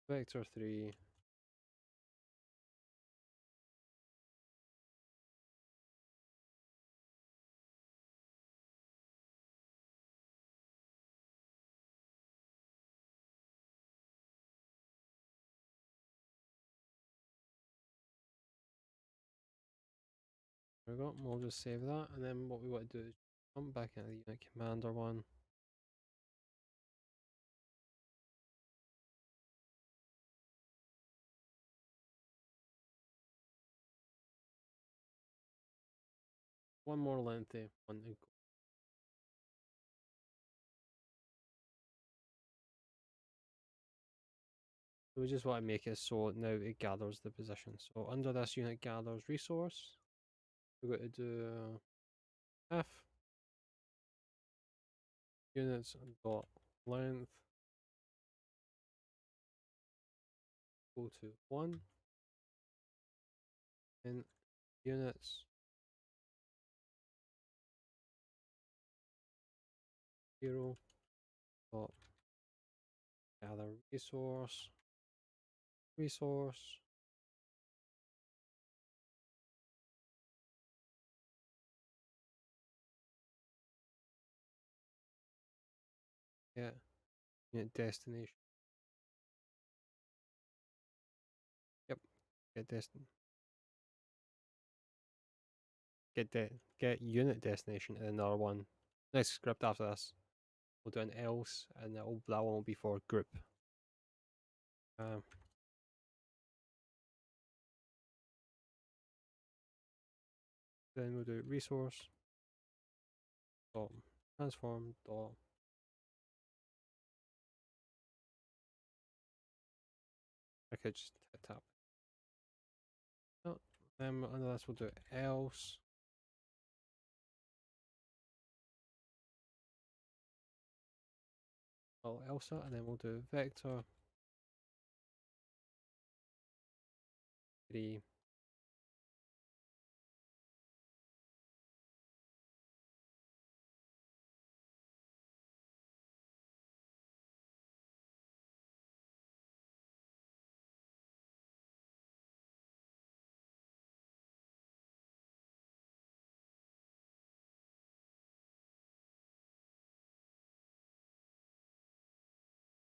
vector 3 there we go. We'll just save that, and then what we want to do is jump back into the unit commander one. One more lengthy one to go. So we just want to make it so now it gathers the position. So under this unit gathers resource, we're going to do f units dot length go to 1 and units 0 dot gather resource get unit destination. Yep, get unit destination and another one. Next script after this, we'll do an else, and that one will be for group. Then we'll do resource dot transform dot I could just tap. Oh, then under this we'll do else. Oh, Elsa, and then we'll do vector 3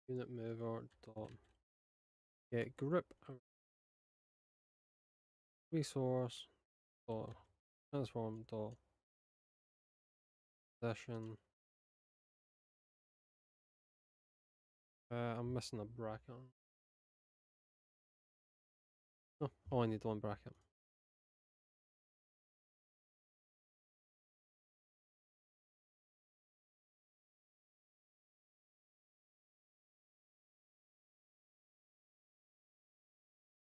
unit mover dot get group resource dot transform dot position. I'm missing a bracket. No, oh, I need one bracket.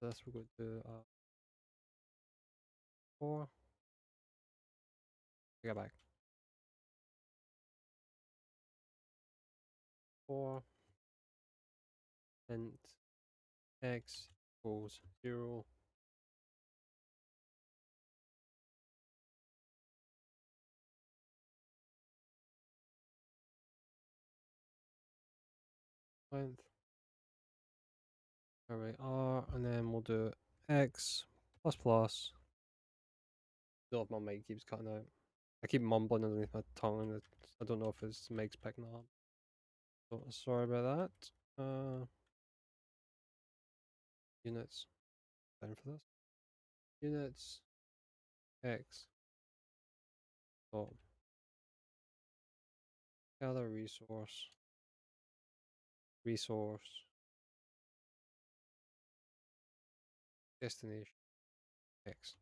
this, we'll go to 4. Go back. 4 int x equals 0. Length. Alright, R, and then we'll do x plus plus. Oh, my mic keeps cutting out. I keep mumbling underneath my tongue, and I don't know if his mic's picking it up. So sorry about that. Units. Down for this. Units x dot gather resource destination x.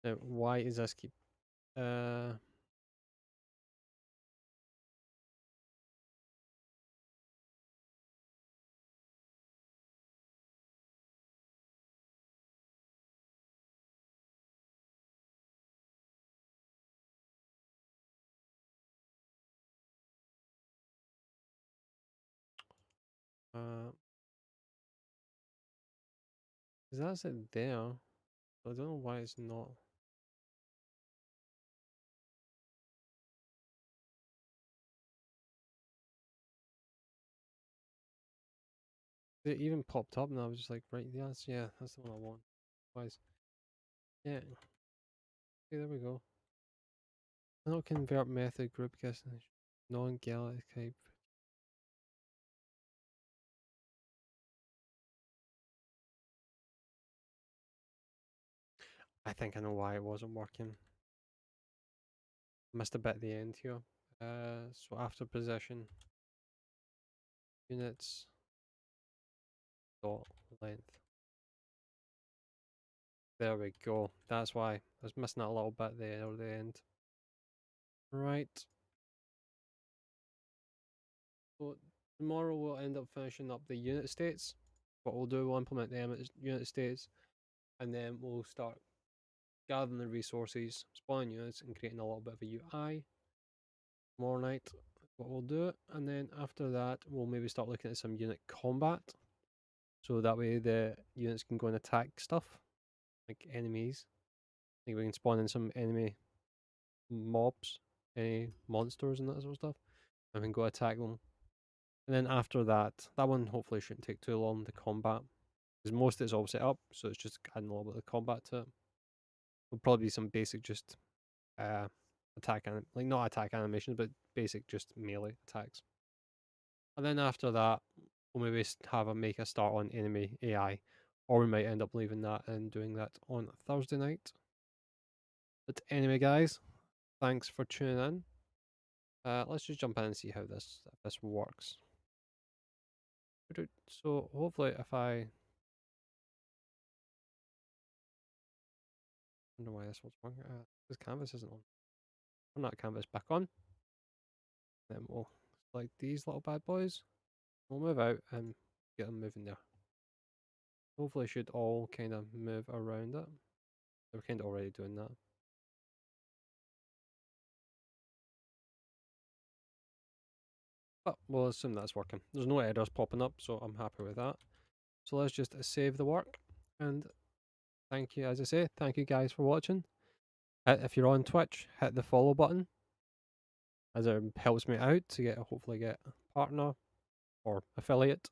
Now, why is this keep uh is that it there? I don't know why it's not. It even popped up and I was just like, right, yeah, that's the one I want. Wise. Yeah. Okay, there we go. Not convert method group destination. Non-galaxy type. I think I know why it wasn't working. Missed a bit at the end here. So after position, units dot length. There we go. That's why I was missing that a little bit there at the end. Right. So tomorrow we'll end up finishing up the unit states. What we'll do, we'll implement the unit states, and then we'll start gathering the resources, spawning units, and creating a little bit of a UI. Tomorrow night, what we'll do, and then after that, we'll maybe start looking at some unit combat. So that way the units can go and attack stuff, like enemies. I think we can spawn in some enemy mobs, any monsters and that sort of stuff, and we can go attack them. And then after that, that one hopefully shouldn't take too long to combat, because most of it's all set up, so it's just adding a little bit of combat to it. There'll probably be some basic just attack, like not attack animations, but basic just melee attacks. And then after that, we'll maybe make a start on enemy AI, or we might end up leaving that and doing that on Thursday night. But anyway, guys, thanks for tuning in. Let's just jump in and see how this works. So hopefully, if I wonder why this was wrong. This canvas isn't on. Turn that canvas back on. Then we'll select these little bad boys. We'll move out and get them moving there. Hopefully, should all kind of move around it. They're kind of already doing that. But we'll assume that's working. There's no errors popping up, so I'm happy with that. So let's just save the work. And thank you, as I say, thank you guys for watching. If you're on Twitch, hit the follow button, as it helps me out to hopefully get a partner or affiliate.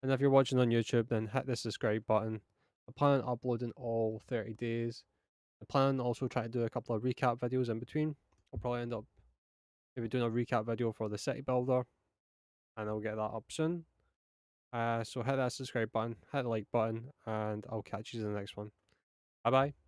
And if you're watching on YouTube, then hit the subscribe button. I plan on uploading all 30 days. I plan also try to do a couple of recap videos in between. I'll probably end up maybe doing a recap video for the city builder, and I'll get that up soon. So hit that subscribe button, hit the like button, and I'll catch you in the next one. Bye bye.